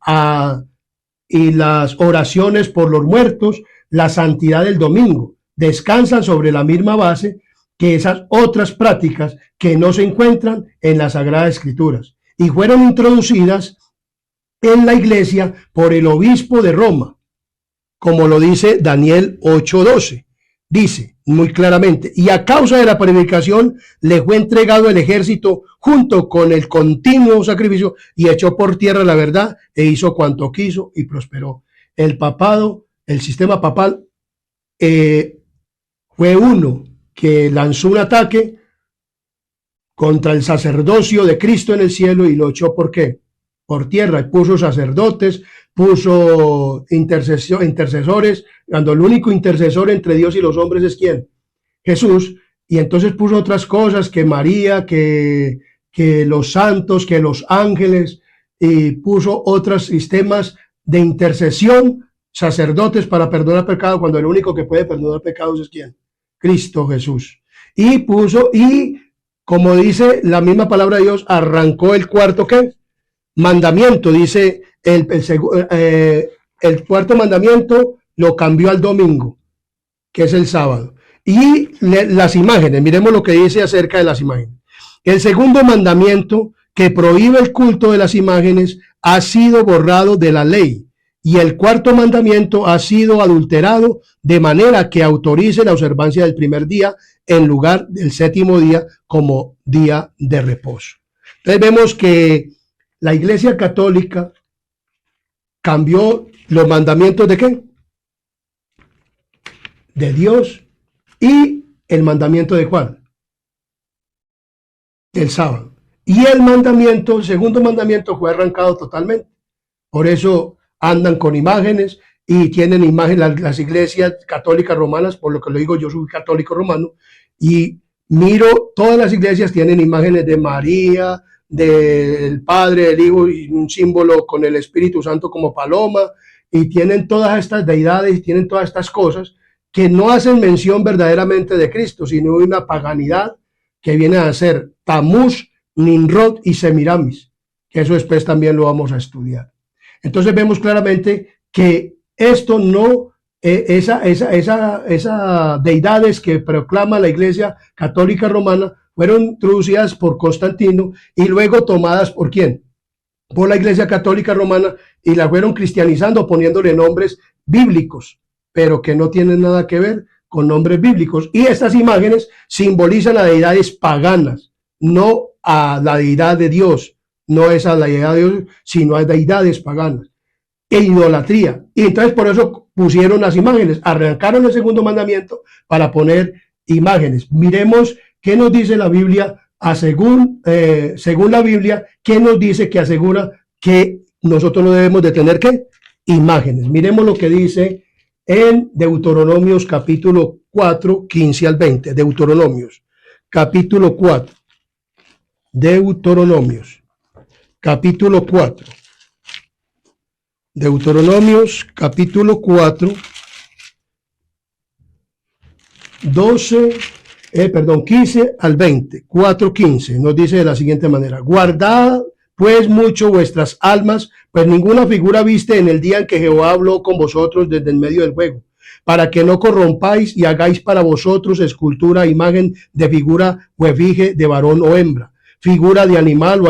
oraciones por los muertos, la santidad del domingo. Descansan sobre la misma base que esas otras prácticas que no se encuentran en las Sagradas Escrituras y fueron introducidas en la iglesia por el obispo de Roma, como lo dice Daniel 8:12. Dice muy claramente, y a causa de la predicación le fue entregado el ejército junto con el continuo sacrificio y echó por tierra la verdad e hizo cuanto quiso y prosperó. El papado, el sistema papal fue uno que lanzó un ataque contra el sacerdocio de Cristo en el cielo y lo echó ¿por qué? Por tierra, y puso sacerdotes, puso intercesores, cuando el único intercesor entre Dios y los hombres es ¿quién? Jesús, y entonces puso otras cosas, que María, que los santos, que los ángeles, y puso otros sistemas de intercesión, sacerdotes para perdonar pecados, cuando el único que puede perdonar pecados es ¿quién? Cristo Jesús. Y puso, y como dice la misma palabra de Dios, arrancó el cuarto ¿qué? Mandamiento, dice el cuarto mandamiento lo cambió al domingo, que es el sábado. Y las imágenes, miremos lo que dice acerca de las imágenes. El segundo mandamiento, que prohíbe el culto de las imágenes, ha sido borrado de la ley. Y el cuarto mandamiento ha sido adulterado de manera que autorice la observancia del primer día en lugar del séptimo día como día de reposo. Entonces vemos que la Iglesia Católica cambió los mandamientos ¿de qué? De Dios y el mandamiento de Juan, del sábado. Y el mandamiento, el segundo mandamiento fue arrancado totalmente. Por eso andan con imágenes y tienen imágenes las iglesias católicas romanas, por lo que lo digo, yo soy católico romano, y miro, todas las iglesias tienen imágenes de María, del Padre, del Hijo, y un símbolo con el Espíritu Santo como paloma, y tienen todas estas deidades, tienen todas estas cosas que no hacen mención verdaderamente de Cristo, sino de una paganidad que viene a ser Tamuz, Nimrod y Semiramis, que eso después también lo vamos a estudiar. Entonces vemos claramente que esto no, esas deidades que proclama la Iglesia Católica Romana fueron introducidas por Constantino y luego tomadas ¿por quién? Por la Iglesia Católica Romana, y la fueron cristianizando, poniéndole nombres bíblicos, pero que no tienen nada que ver con nombres bíblicos. Y estas imágenes simbolizan a deidades paganas, no a la deidad de Dios, no es a la deidad de Dios, sino a deidades paganas e idolatría. Y entonces por eso pusieron las imágenes, arrancaron el segundo mandamiento para poner imágenes. Miremos qué nos dice la Biblia, según la Biblia, qué nos dice que asegura que nosotros no debemos de tener ¿qué? Imágenes. Miremos lo que dice en Deuteronomios capítulo 4, 15 al 20. Deuteronomios capítulo 4. Deuteronomios capítulo 4. Deuteronomios capítulo 4, 15 al 20, 4:15, nos dice de la siguiente manera: guardad pues mucho vuestras almas, pues ninguna figura viste en el día en que Jehová habló con vosotros desde el medio del fuego, para que no corrompáis y hagáis para vosotros escultura, imagen de figura o efigie de varón o hembra, figura de animal o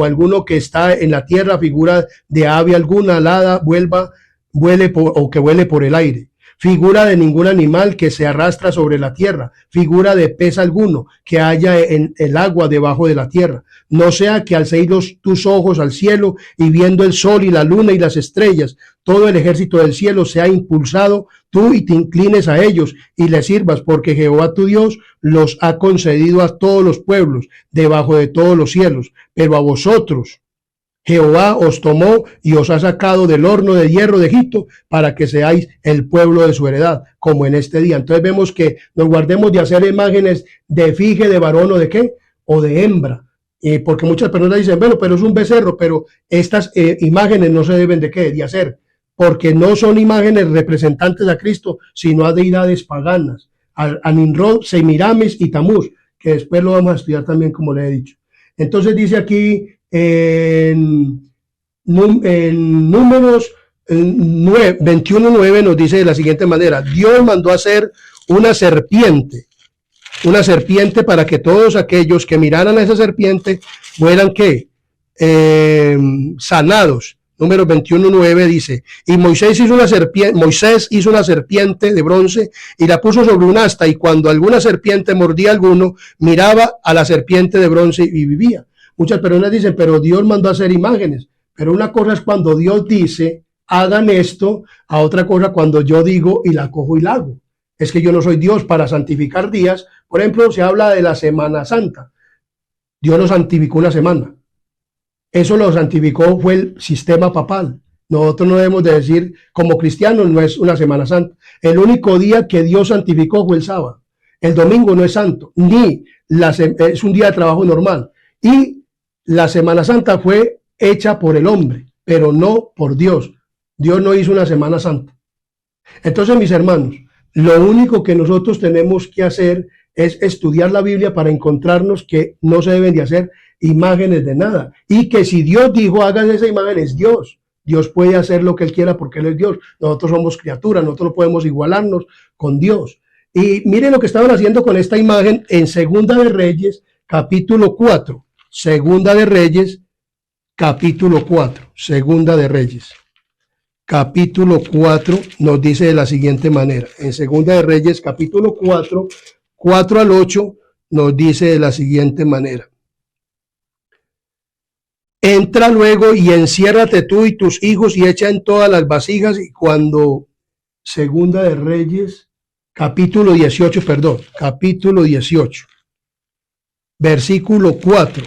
alguno que está en la tierra, figura de ave alguna alada, vuele por el aire, figura de ningún animal que se arrastra sobre la tierra, figura de pez alguno que haya en el agua debajo de la tierra. No sea que alcéis tus ojos al cielo y viendo el sol y la luna y las estrellas, todo el ejército del cielo sea impulsado, tú y te inclines a ellos y les sirvas, porque Jehová tu Dios los ha concedido a todos los pueblos debajo de todos los cielos. Pero a vosotros Jehová os tomó y os ha sacado del horno de hierro de Egipto para que seáis el pueblo de su heredad, como en este día. Entonces vemos que nos guardemos de hacer imágenes de efigie de varón o de qué, o de hembra. Porque muchas personas dicen, bueno, pero es un becerro, pero estas imágenes no se deben de qué, de hacer, porque no son imágenes representantes a Cristo, sino a deidades paganas, a Nimrod, Semiramis y Tamuz, que después lo vamos a estudiar también, como le he dicho. Entonces dice aquí en Números 21:9 nos dice de la siguiente manera: Dios mandó hacer una serpiente para que todos aquellos que miraran a esa serpiente fueran ¿qué? Sanados. Números 21:9 dice: y Moisés hizo una serpiente de bronce y la puso sobre un asta, y cuando alguna serpiente mordía a alguno, miraba a la serpiente de bronce y vivía. Muchas personas dicen, pero Dios mandó a hacer imágenes. Pero una cosa es cuando Dios dice, hagan esto, a otra cosa cuando yo digo y la cojo y la hago. Es que yo no soy Dios para santificar días. Por ejemplo, se habla de la Semana Santa. Dios lo santificó una semana. Eso lo santificó fue el sistema papal. Nosotros no debemos de decir, como cristianos, no es una Semana Santa. El único día que Dios santificó fue el sábado. El domingo no es santo, ni es un día de trabajo normal. Y la Semana Santa fue hecha por el hombre, pero no por Dios. Dios no hizo una Semana Santa. Entonces, mis hermanos, lo único que nosotros tenemos que hacer es estudiar la Biblia para encontrarnos que no se deben de hacer imágenes de nada. Y que si Dios dijo, hagan esa imagen, es Dios. Dios puede hacer lo que Él quiera porque Él es Dios. Nosotros somos criaturas, nosotros no podemos igualarnos con Dios. Y miren lo que estaban haciendo con esta imagen en Segunda de Reyes, capítulo 4. Segunda de Reyes, capítulo 4. Segunda de Reyes, capítulo 4, nos dice de la siguiente manera. En Segunda de Reyes, capítulo 4, 4 al 8, nos dice de la siguiente manera: entra luego y enciérrate tú y tus hijos y echa en todas las vasijas. Y cuando Segunda de Reyes, capítulo 18, versículo 4,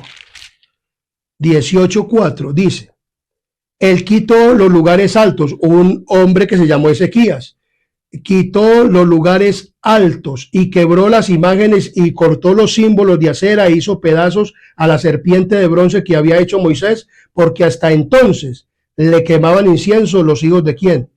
18:4 dice: él quitó los lugares altos, un hombre que se llamó Ezequías, quitó los lugares altos y quebró las imágenes y cortó los símbolos de acera e hizo pedazos a la serpiente de bronce que había hecho Moisés, porque hasta entonces le quemaban incienso los hijos de ¿quién?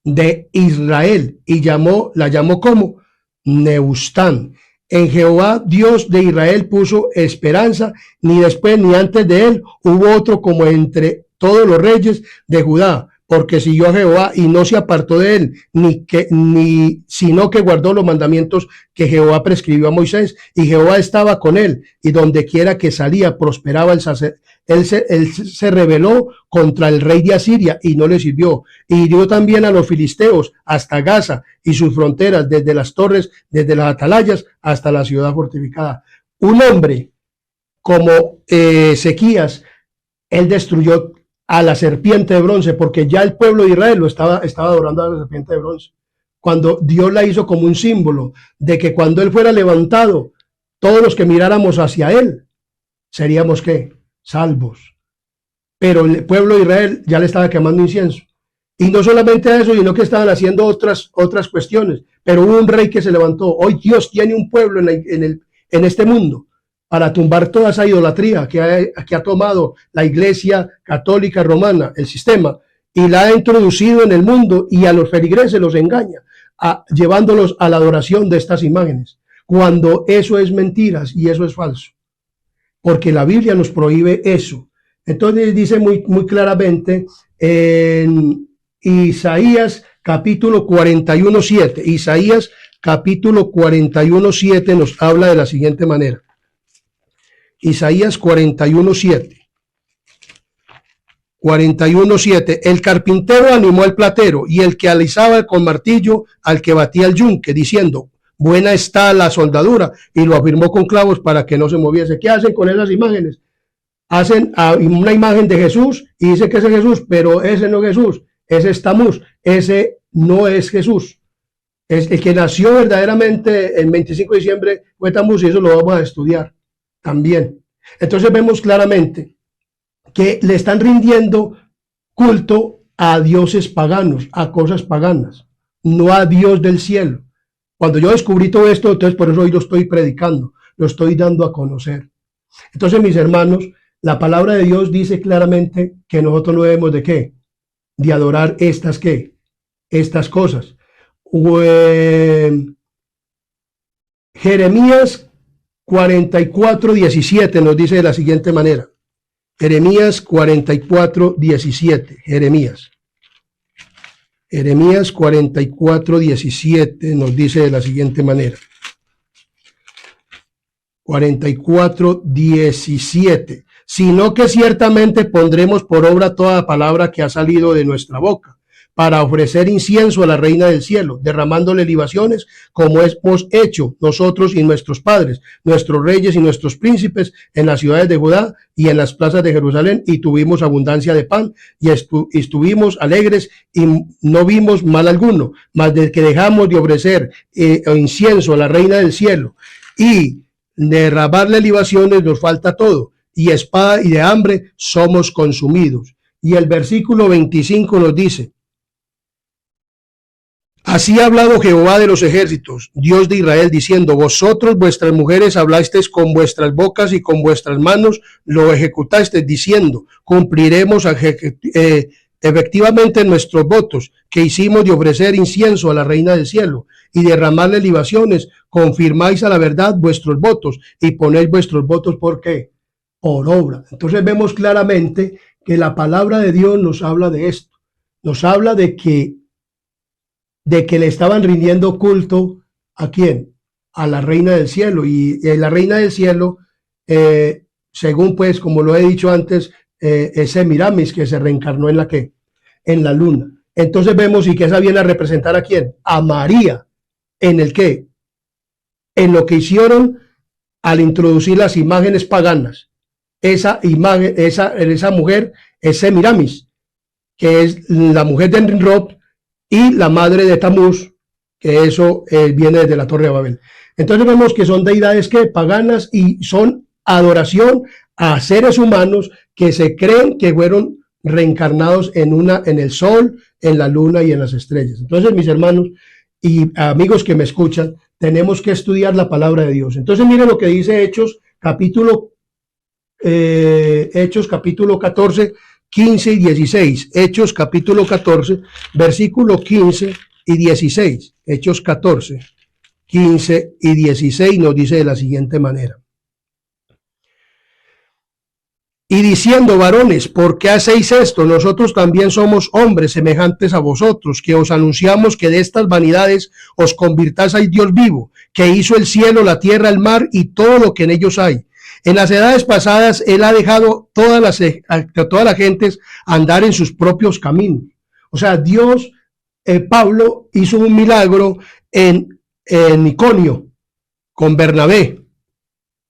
De Israel, y la llamó ¿cómo? Neustán. En Jehová, Dios de Israel, puso esperanza, ni después ni antes de él hubo otro como entre todos los reyes de Judá, porque siguió a Jehová y no se apartó de él, sino que guardó los mandamientos que Jehová prescribió a Moisés, y Jehová estaba con él, y donde quiera que salía prosperaba el sacerdote. Él se rebeló contra el rey de Asiria y no le sirvió. Y hirió también a los filisteos hasta Gaza y sus fronteras, desde las torres, desde las atalayas hasta la ciudad fortificada. Un hombre como Ezequías, él destruyó a la serpiente de bronce, porque ya el pueblo de Israel estaba adorando a la serpiente de bronce. Cuando Dios la hizo como un símbolo de que cuando él fuera levantado, todos los que miráramos hacia él, seríamos ¿qué? Salvos. Pero el pueblo de Israel ya le estaba quemando incienso. Y no solamente eso, sino que estaban haciendo otras cuestiones. Pero hubo un rey que se levantó. Hoy Dios tiene un pueblo en este mundo para tumbar toda esa idolatría que ha tomado la Iglesia Católica Romana, el sistema, y la ha introducido en el mundo, y a los feligreses los engaña, llevándolos a la adoración de estas imágenes, cuando eso es mentiras y eso es falso. Porque la Biblia nos prohíbe eso. Entonces dice muy claramente en Isaías capítulo 41:7. Isaías capítulo 41:7 nos habla de la siguiente manera. Isaías 41:7. 41:7. El carpintero animó al platero, y el que alisaba con martillo al que batía el yunque, diciendo: buena está la soldadura, y lo afirmó con clavos para que no se moviese. ¿Qué hacen con esas imágenes? Hacen una imagen de Jesús y dice que ese es Jesús, pero ese no es Jesús, ese es Tamuz, ese no es Jesús. Es el que nació verdaderamente el 25 de diciembre fue Tamuz, y eso lo vamos a estudiar también. Entonces vemos claramente que le están rindiendo culto a dioses paganos, a cosas paganas, no a Dios del cielo. Cuando yo descubrí todo esto, entonces por eso hoy lo estoy predicando, lo estoy dando a conocer. Entonces, mis hermanos, la palabra de Dios dice claramente que nosotros no debemos de ¿qué? De adorar estas ¿qué? Estas cosas. Jeremías 44:17 nos dice de la siguiente manera. Jeremías 44:17. Jeremías 44:17 nos dice de la siguiente manera. 44:17. Sino que ciertamente pondremos por obra toda palabra que ha salido de nuestra boca, para ofrecer incienso a la reina del cielo, derramándole libaciones, como hemos hecho nosotros y nuestros padres, nuestros reyes y nuestros príncipes, en las ciudades de Judá y en las plazas de Jerusalén, y tuvimos abundancia de pan, y estuvimos alegres, y no vimos mal alguno, mas de que dejamos de ofrecer incienso a la reina del cielo, y derramarle libaciones, nos falta todo, y espada y de hambre somos consumidos. Y el versículo 25 nos dice: así ha hablado Jehová de los ejércitos, Dios de Israel, diciendo: vosotros, vuestras mujeres, hablasteis con vuestras bocas y con vuestras manos lo ejecutasteis, diciendo: cumpliremos efectivamente nuestros votos que hicimos de ofrecer incienso a la reina del cielo y derramarle libaciones. Confirmáis a la verdad vuestros votos y ponéis vuestros votos ¿por qué? Por obra. Entonces vemos claramente que la palabra de Dios nos habla de esto. Nos habla de que le estaban rindiendo culto ¿a quién? A la reina del cielo. Y la reina del cielo, según pues, como lo he dicho antes, es Semiramis, que se reencarnó en la ¿qué? En la luna. Entonces vemos, y que esa viene a representar ¿a quién? A María. ¿En el qué? En lo que hicieron al introducir las imágenes paganas. Esa imagen, esa mujer es Semiramis, que es la mujer de Nimrod y la madre de Tamuz, que eso viene desde la Torre de Babel. Entonces vemos que son deidades que paganas y son adoración a seres humanos que se creen que fueron reencarnados en el sol, en la luna y en las estrellas. Entonces, mis hermanos y amigos que me escuchan, tenemos que estudiar la palabra de Dios. Entonces, miren lo que dice Hechos capítulo 14, 15 y 16. Hechos capítulo 14, versículo 15 y 16. Hechos 14, 15 y 16 nos dice de la siguiente manera. Y diciendo: varones, ¿por qué hacéis esto? Nosotros también somos hombres semejantes a vosotros, que os anunciamos que de estas vanidades os convirtáis al Dios vivo, que hizo el cielo, la tierra, el mar y todo lo que en ellos hay. En las edades pasadas él ha dejado todas las gentes andar en sus propios caminos. O sea, Dios, Pablo hizo un milagro en Iconio con Bernabé.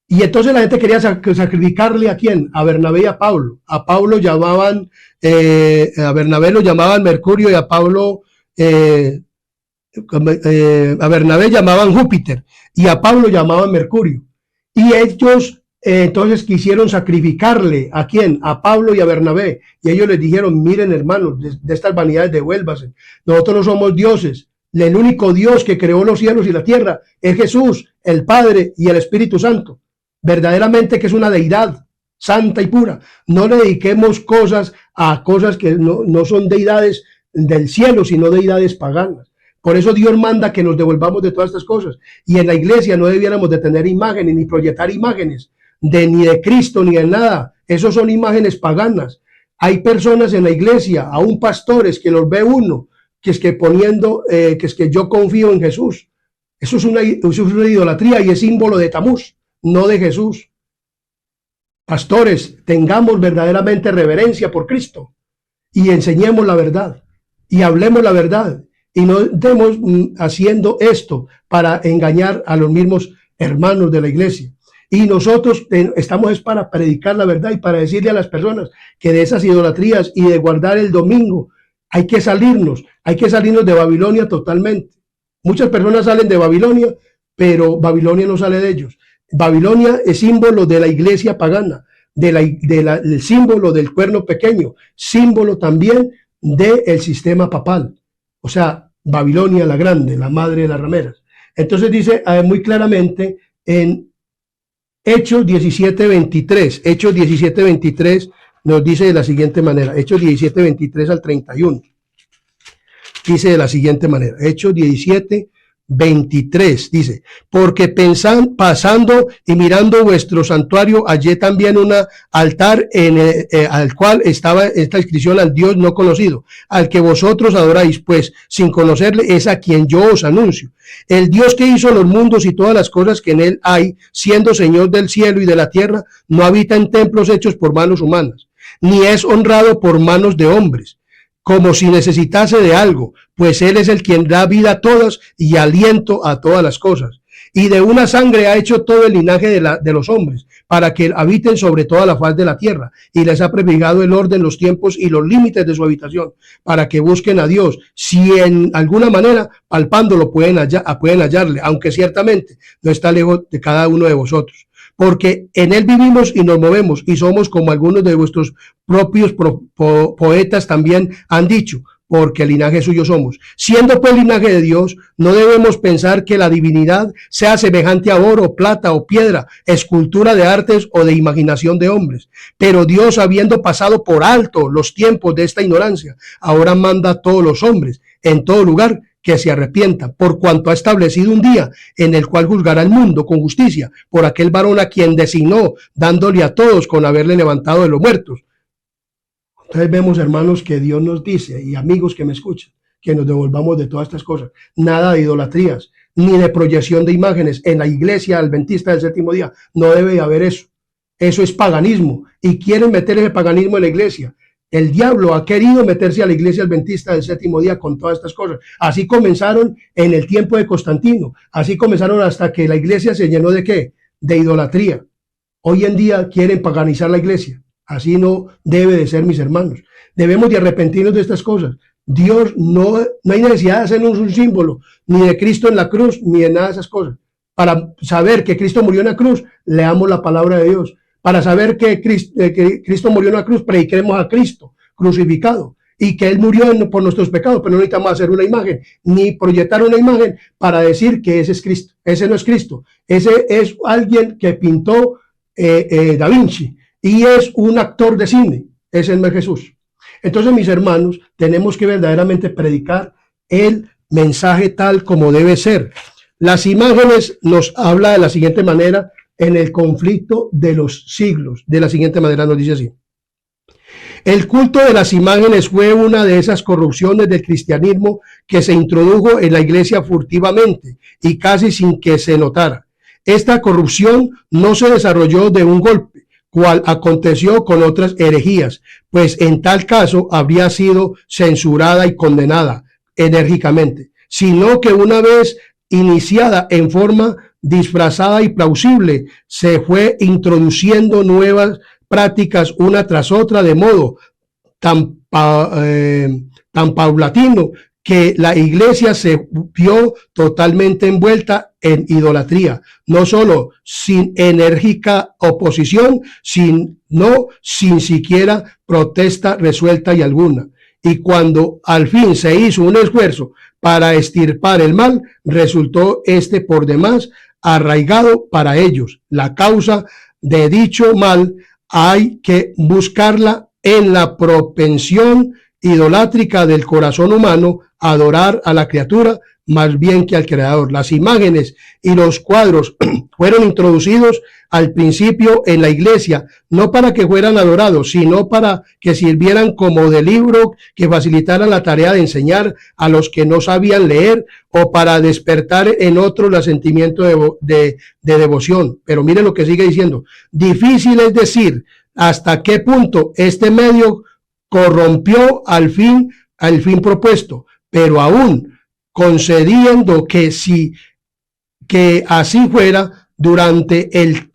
Y entonces la gente quería sacrificarle ¿a quién? A Bernabé y a Pablo. A Pablo llamaban, a Bernabé lo llamaban Mercurio y a Pablo, a Bernabé llamaban Júpiter y a Pablo llamaban Mercurio. Y ellos entonces quisieron sacrificarle ¿a quién? A Pablo y a Bernabé. Y ellos les dijeron: miren, hermanos, de estas vanidades devuélvanse. Nosotros no somos dioses. El único Dios que creó los cielos y la tierra es Jesús, el Padre y el Espíritu Santo. Verdaderamente que es una deidad santa y pura. No le dediquemos cosas a cosas que no son deidades del cielo, sino deidades paganas. Por eso Dios manda que nos devolvamos de todas estas cosas. Y en la iglesia no debiéramos de tener imágenes, ni proyectar imágenes ni de Cristo, ni de nada. Esos son imágenes paganas. Hay personas en la iglesia, aún pastores, que los ve uno, que es que poniendo, que es que yo confío en Jesús. Eso es una idolatría y es símbolo de Tamuz, no de Jesús. Pastores, tengamos verdaderamente reverencia por Cristo y enseñemos la verdad y hablemos la verdad y no estemos haciendo esto para engañar a los mismos hermanos de la iglesia. Y nosotros estamos es para predicar la verdad y para decirle a las personas que de esas idolatrías y de guardar el domingo hay que salirnos de Babilonia totalmente. Muchas personas salen de Babilonia, pero Babilonia no sale de ellos. Babilonia es símbolo de la iglesia pagana. del símbolo del cuerno pequeño, símbolo también del sistema papal. O sea, Babilonia la grande, la madre de las rameras. Entonces dice muy claramente en Hechos 17:23, Hechos 17:23 nos dice de la siguiente manera, Hechos 17:23 al 31, dice de la siguiente manera, Hechos 17:23 dice, porque pasando y mirando vuestro santuario, hallé también un altar al cual estaba esta inscripción: al Dios no conocido, al que vosotros adoráis, pues sin conocerle es a quien yo os anuncio. El Dios que hizo los mundos y todas las cosas que en él hay, siendo Señor del cielo y de la tierra, no habita en templos hechos por manos humanas, ni es honrado por manos de hombres, como si necesitase de algo, pues él es el quien da vida a todas y aliento a todas las cosas. Y de una sangre ha hecho todo el linaje de los hombres, para que habiten sobre toda la faz de la tierra, y les ha prefijado el orden, los tiempos y los límites de su habitación, para que busquen a Dios, si en alguna manera palpándolo pueden hallarle, aunque ciertamente no está lejos de cada uno de vosotros. Porque en él vivimos y nos movemos y somos como algunos de vuestros propios poetas también han dicho, porque linaje suyo somos. Siendo pues linaje de Dios, no debemos pensar que la divinidad sea semejante a oro, plata o piedra, escultura de artes o de imaginación de hombres. Pero Dios, habiendo pasado por alto los tiempos de esta ignorancia, ahora manda a todos los hombres en todo lugar que se arrepientan, por cuanto ha establecido un día en el cual juzgará el mundo con justicia por aquel varón a quien designó, dándole a todos con haberle levantado de los muertos. Entonces vemos, hermanos, que Dios nos dice, y amigos que me escuchan, que nos devolvamos de todas estas cosas. Nada de idolatrías, ni de proyección de imágenes. En la iglesia adventista del séptimo día no debe haber eso. Eso es paganismo, y quieren meter ese paganismo en la iglesia. El diablo ha querido meterse a la iglesia adventista del séptimo día con todas estas cosas. Así comenzaron en el tiempo de Constantino. Así comenzaron hasta que la iglesia se llenó de ¿qué? De idolatría. Hoy en día quieren paganizar la iglesia. Así no debe de ser, mis hermanos. Debemos de arrepentirnos de estas cosas. Dios no hay necesidad de hacernos un símbolo, ni de Cristo en la cruz, ni de nada de esas cosas. Para saber que Cristo murió en la cruz, leamos la palabra de Dios. Para saber que Cristo murió en la cruz, prediquemos a Cristo crucificado y que Él murió por nuestros pecados, pero no necesitamos hacer una imagen, ni proyectar una imagen para decir que ese es Cristo. Ese no es Cristo. Ese es alguien que pintó Da Vinci y es un actor de cine. Ese no es Jesús. Entonces, mis hermanos, tenemos que verdaderamente predicar el mensaje tal como debe ser. Las imágenes nos habla de la siguiente manera en el conflicto de los siglos. De la siguiente manera nos dice así. El culto de las imágenes fue una de esas corrupciones del cristianismo que se introdujo en la iglesia furtivamente y casi sin que se notara. Esta corrupción no se desarrolló de un golpe, cual aconteció con otras herejías, pues en tal caso habría sido censurada y condenada enérgicamente, sino que una vez iniciada en forma disfrazada y plausible, se fue introduciendo nuevas prácticas una tras otra de modo tan paulatino que la iglesia se vio totalmente envuelta en idolatría, no solo sin enérgica oposición, sino sin siquiera protesta resuelta y alguna. Y cuando al fin se hizo un esfuerzo para extirpar el mal, resultó este por demás arraigado para ellos. La causa de dicho mal hay que buscarla en la propensión idolátrica del corazón humano a adorar a la criatura más bien que al creador. Las imágenes y los cuadros fueron introducidos al principio en la iglesia, no para que fueran adorados, sino para que sirvieran como de libro que facilitaran la tarea de enseñar a los que no sabían leer o para despertar en otros el sentimiento de devoción. Pero mire lo que sigue diciendo. Difícil es decir hasta qué punto este medio corrompió al fin propuesto, pero aún concediendo que así fuera, durante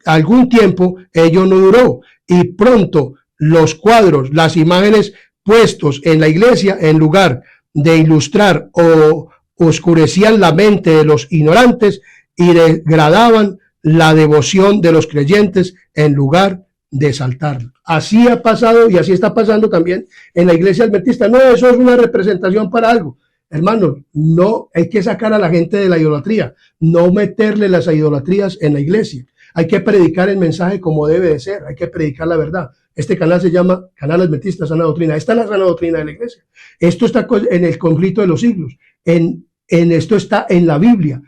algún tiempo ello no duró, y pronto los cuadros, las imágenes puestos en la iglesia, en lugar de ilustrar o oscurecían la mente de los ignorantes y degradaban la devoción de los creyentes en lugar de saltarlo. Así ha pasado y así está pasando también en la iglesia adventista. No, eso es una representación para algo. Hermanos, no hay que sacar a la gente de la idolatría, no meterle las idolatrías en la iglesia. Hay que predicar el mensaje como debe de ser, hay que predicar la verdad. Este canal se llama Canal Adventista Sana Doctrina. Esta es la sana doctrina de la iglesia. Esto está en el conflicto de los siglos. Esto está en la Biblia.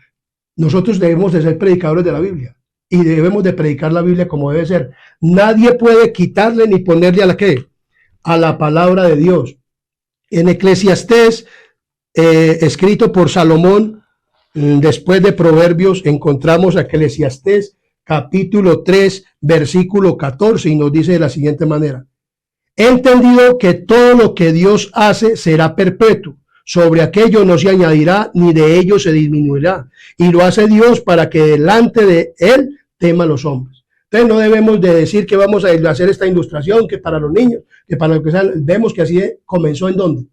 Nosotros debemos de ser predicadores de la Biblia y debemos de predicar la Biblia como debe ser. Nadie puede quitarle ni ponerle a la ¿qué? A la palabra de Dios. En Eclesiastés, escrito por Salomón, después de Proverbios, encontramos a Eclesiastés capítulo 3, versículo 14, y nos dice de la siguiente manera: he entendido que todo lo que Dios hace será perpetuo, sobre aquello no se añadirá ni de ello se disminuirá, y lo hace Dios para que delante de él teman los hombres. Entonces no debemos de decir que vamos a hacer esta ilustración, que para los niños, que para lo que sea. Vemos que así comenzó en dónde.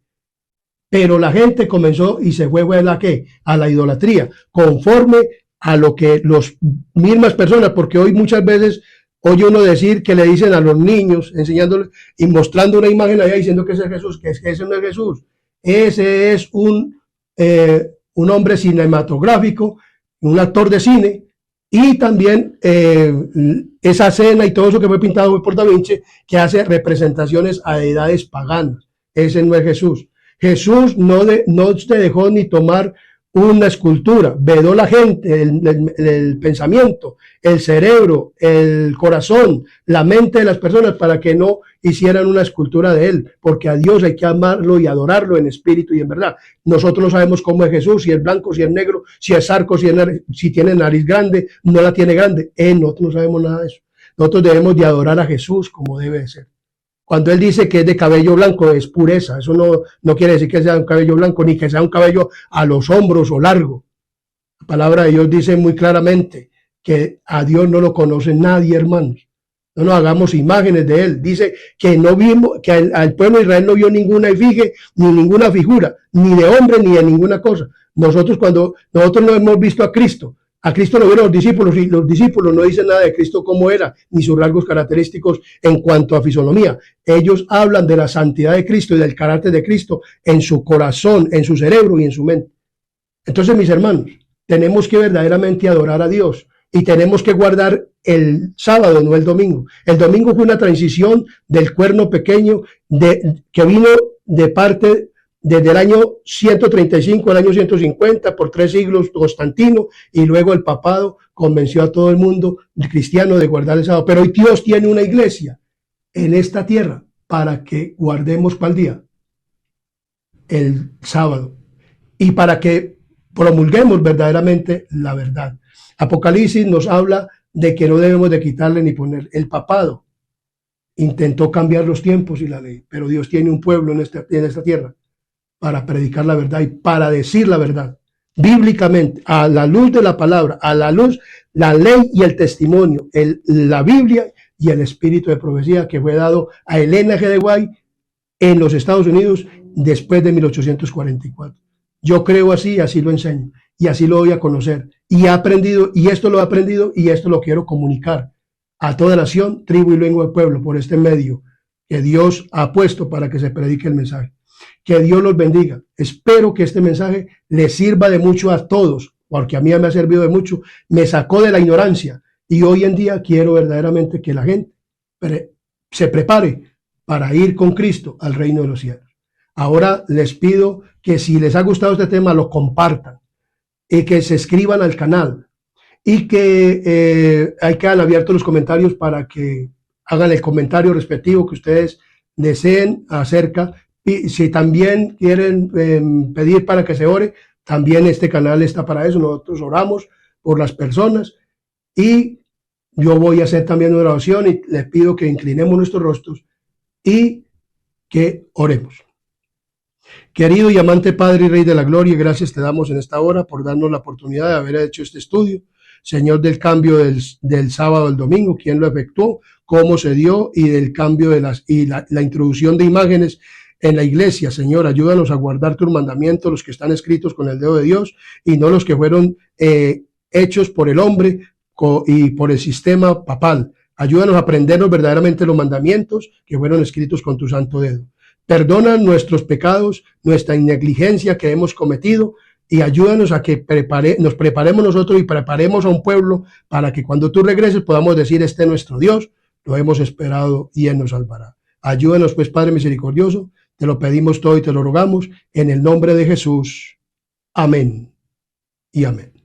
Pero la gente comenzó y se fue a la ¿qué? A la idolatría, conforme a lo que las mismas personas, porque hoy muchas veces oye uno decir que le dicen a los niños, enseñándoles y mostrando una imagen allá diciendo que ese es Jesús, que ese no es Jesús. Ese es un hombre cinematográfico, un actor de cine, y también esa cena y todo eso que fue pintado por Da Vinci, que hace representaciones a deidades paganas. Ese no es Jesús. Jesús no te dejó ni tomar una escultura, vedó la gente, el pensamiento, el cerebro, el corazón, la mente de las personas para que no hicieran una escultura de él, porque a Dios hay que amarlo y adorarlo en espíritu y en verdad. Nosotros no sabemos cómo es Jesús, si es blanco, si es negro, si es arco, si tiene nariz grande, no la tiene grande. Nosotros no sabemos nada de eso. Nosotros debemos de adorar a Jesús como debe de ser. Cuando él dice que es de cabello blanco, es pureza. Eso no quiere decir que sea un cabello blanco, ni que sea un cabello a los hombros o largo. La palabra de Dios dice muy claramente que a Dios no lo conoce nadie, hermanos. No nos hagamos imágenes de él. Dice que no vimos, que al pueblo de Israel no vio ninguna efigie, ni ninguna figura, ni de hombre, ni de ninguna cosa. Nosotros no hemos visto a Cristo lo vieron los discípulos, y los discípulos no dicen nada de Cristo cómo era, ni sus rasgos característicos en cuanto a fisonomía. Ellos hablan de la santidad de Cristo y del carácter de Cristo en su corazón, en su cerebro y en su mente. Entonces, mis hermanos, tenemos que verdaderamente adorar a Dios y tenemos que guardar el sábado, no el domingo. El domingo fue una transición del cuerno pequeño que vino de parte desde el año 135 al año 150, por 3 siglos, Constantino, y luego el papado convenció a todo el mundo cristiano de guardar el sábado. Pero hoy Dios tiene una iglesia en esta tierra para que guardemos ¿cuál día? El sábado. Y para que promulguemos verdaderamente la verdad. Apocalipsis nos habla de que no debemos de quitarle ni poner. El papado intentó cambiar los tiempos y la ley, pero Dios tiene un pueblo en esta tierra para predicar la verdad y para decir la verdad, bíblicamente, a la luz de la palabra, a la luz, la ley y el testimonio, la Biblia y el espíritu de profecía que fue dado a Elena G. de White en los Estados Unidos después de 1844. Yo creo así lo enseño, y así lo voy a conocer, y he aprendido, y esto lo he aprendido, y esto lo quiero comunicar a toda nación, tribu y lengua del pueblo, por este medio que Dios ha puesto para que se predique el mensaje. Que Dios los bendiga. Espero que este mensaje les sirva de mucho a todos, porque a mí me ha servido de mucho. Me sacó de la ignorancia y hoy en día quiero verdaderamente que la gente se prepare para ir con Cristo al reino de los cielos. Ahora les pido que si les ha gustado este tema lo compartan y que se escriban al canal y que hay que haber abierto los comentarios para que hagan el comentario respectivo que ustedes deseen acerca. Y si también quieren pedir para que se ore, también este canal está para eso. Nosotros oramos por las personas y yo voy a hacer también una oración y les pido que inclinemos nuestros rostros y que oremos. Querido y amante Padre y Rey de la Gloria, gracias te damos en esta hora por darnos la oportunidad de haber hecho este estudio. Señor, del cambio del sábado al domingo, quién lo efectuó, cómo se dio y del cambio de la introducción de imágenes en la iglesia. Señor, ayúdanos a guardar tus mandamientos, los que están escritos con el dedo de Dios y no los que fueron hechos por el hombre y por el sistema papal. Ayúdanos a aprendernos verdaderamente los mandamientos que fueron escritos con tu santo dedo. Perdona nuestros pecados, nuestra negligencia que hemos cometido y ayúdanos a que nos preparemos nosotros y preparemos a un pueblo para que cuando tú regreses podamos decir, este es nuestro Dios, lo hemos esperado y Él nos salvará. Ayúdanos pues, Padre misericordioso, te lo pedimos todo y te lo rogamos en el nombre de Jesús. Amén y amén.